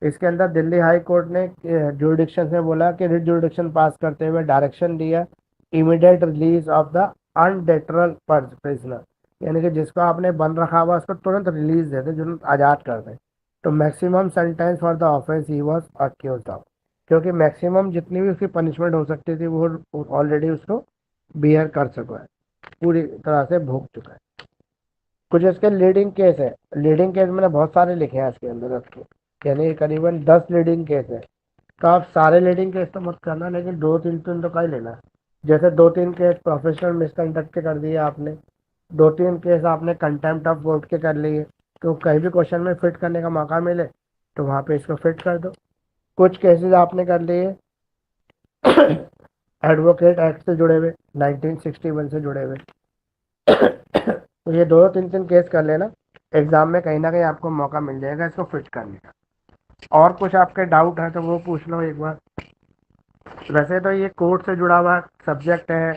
S1: इसके अंदर दिल्ली हाई कोर्ट ने जुरिडिक्शन से बोला कि रिट जुरिडिक्शन पास करते हुए डायरेक्शन दिया immediate release of the undertrial prisoner, यानी कि जिसको आपने बंद रखा हुआ उसको तुरंत रिलीज दे दे, तुरंत आज़ाद कर दे। तो maximum sentence for the offence he was accused of, क्योंकि मैक्सिमम जितनी भी उसकी पनिशमेंट हो सकती थी वो ऑलरेडी उसको बियर कर चुका है, पूरी तरह से भोग चुका है। कुछ इसके लीडिंग केस है, लीडिंग केस मैंने बहुत सारे लिखे हैं इसके अंदर उसके, यानी करीबन 10 लीडिंग केस है। तो आप सारे लीडिंग केस तो मत करना, लेकिन 2-3 तो का ही लेना। जैसे 2-3 केस प्रोफेशनल मिसकंडक्ट के कर दिए आपने, 2-3 केस आपने कंटेम्प्ट ऑफ कोर्ट के कर लिए, तो कहीं भी क्वेश्चन में फिट करने का मौका मिले तो वहाँ पे इसको फिट कर दो। कुछ केसेस आपने कर लिए एडवोकेट एक्ट से जुड़े हुए, 1961 से जुड़े हुए। तो ये 2-3 केस कर लेना, एग्जाम में कहीं ना कहीं आपको मौका मिल जाएगा इसको फिट करने का। और कुछ आपके डाउट है तो वो पूछ लो एक बार। वैसे तो ये कोर्ट से जुड़ा हुआ सब्जेक्ट है,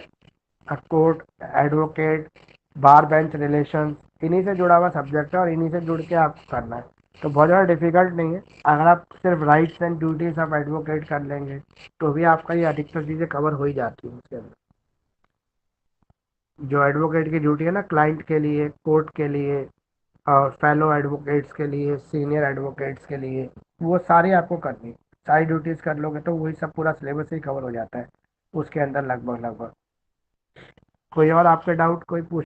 S1: कोर्ट, एडवोकेट, बार बेंच रिलेशन, इन्हीं से जुड़ा हुआ सब्जेक्ट है और इन्हीं से जुड़ के आपको करना है, तो बहुत ज़्यादा डिफिकल्ट नहीं है। अगर आप सिर्फ rights and duties of advocate कर लेंगे तो भी आपका ये अधिकतर चीज़ें कवर हो ही जाती हैं उसके अंदर। जो एडवोकेट की ड्यूटी है ना क्लाइंट के लिए, कोर्ट के लिए और फेलो एडवोकेट्स के लिए, सीनियर एडवोकेट्स के लिए, वो सारी आपको करनी है। सारी ड्यूटीज़ कर लोगे तो वही सब पूरा सिलेबस ही कवर हो जाता है उसके अंदर लगभग लगभग। कोई और आपके डाउट कोई पूछ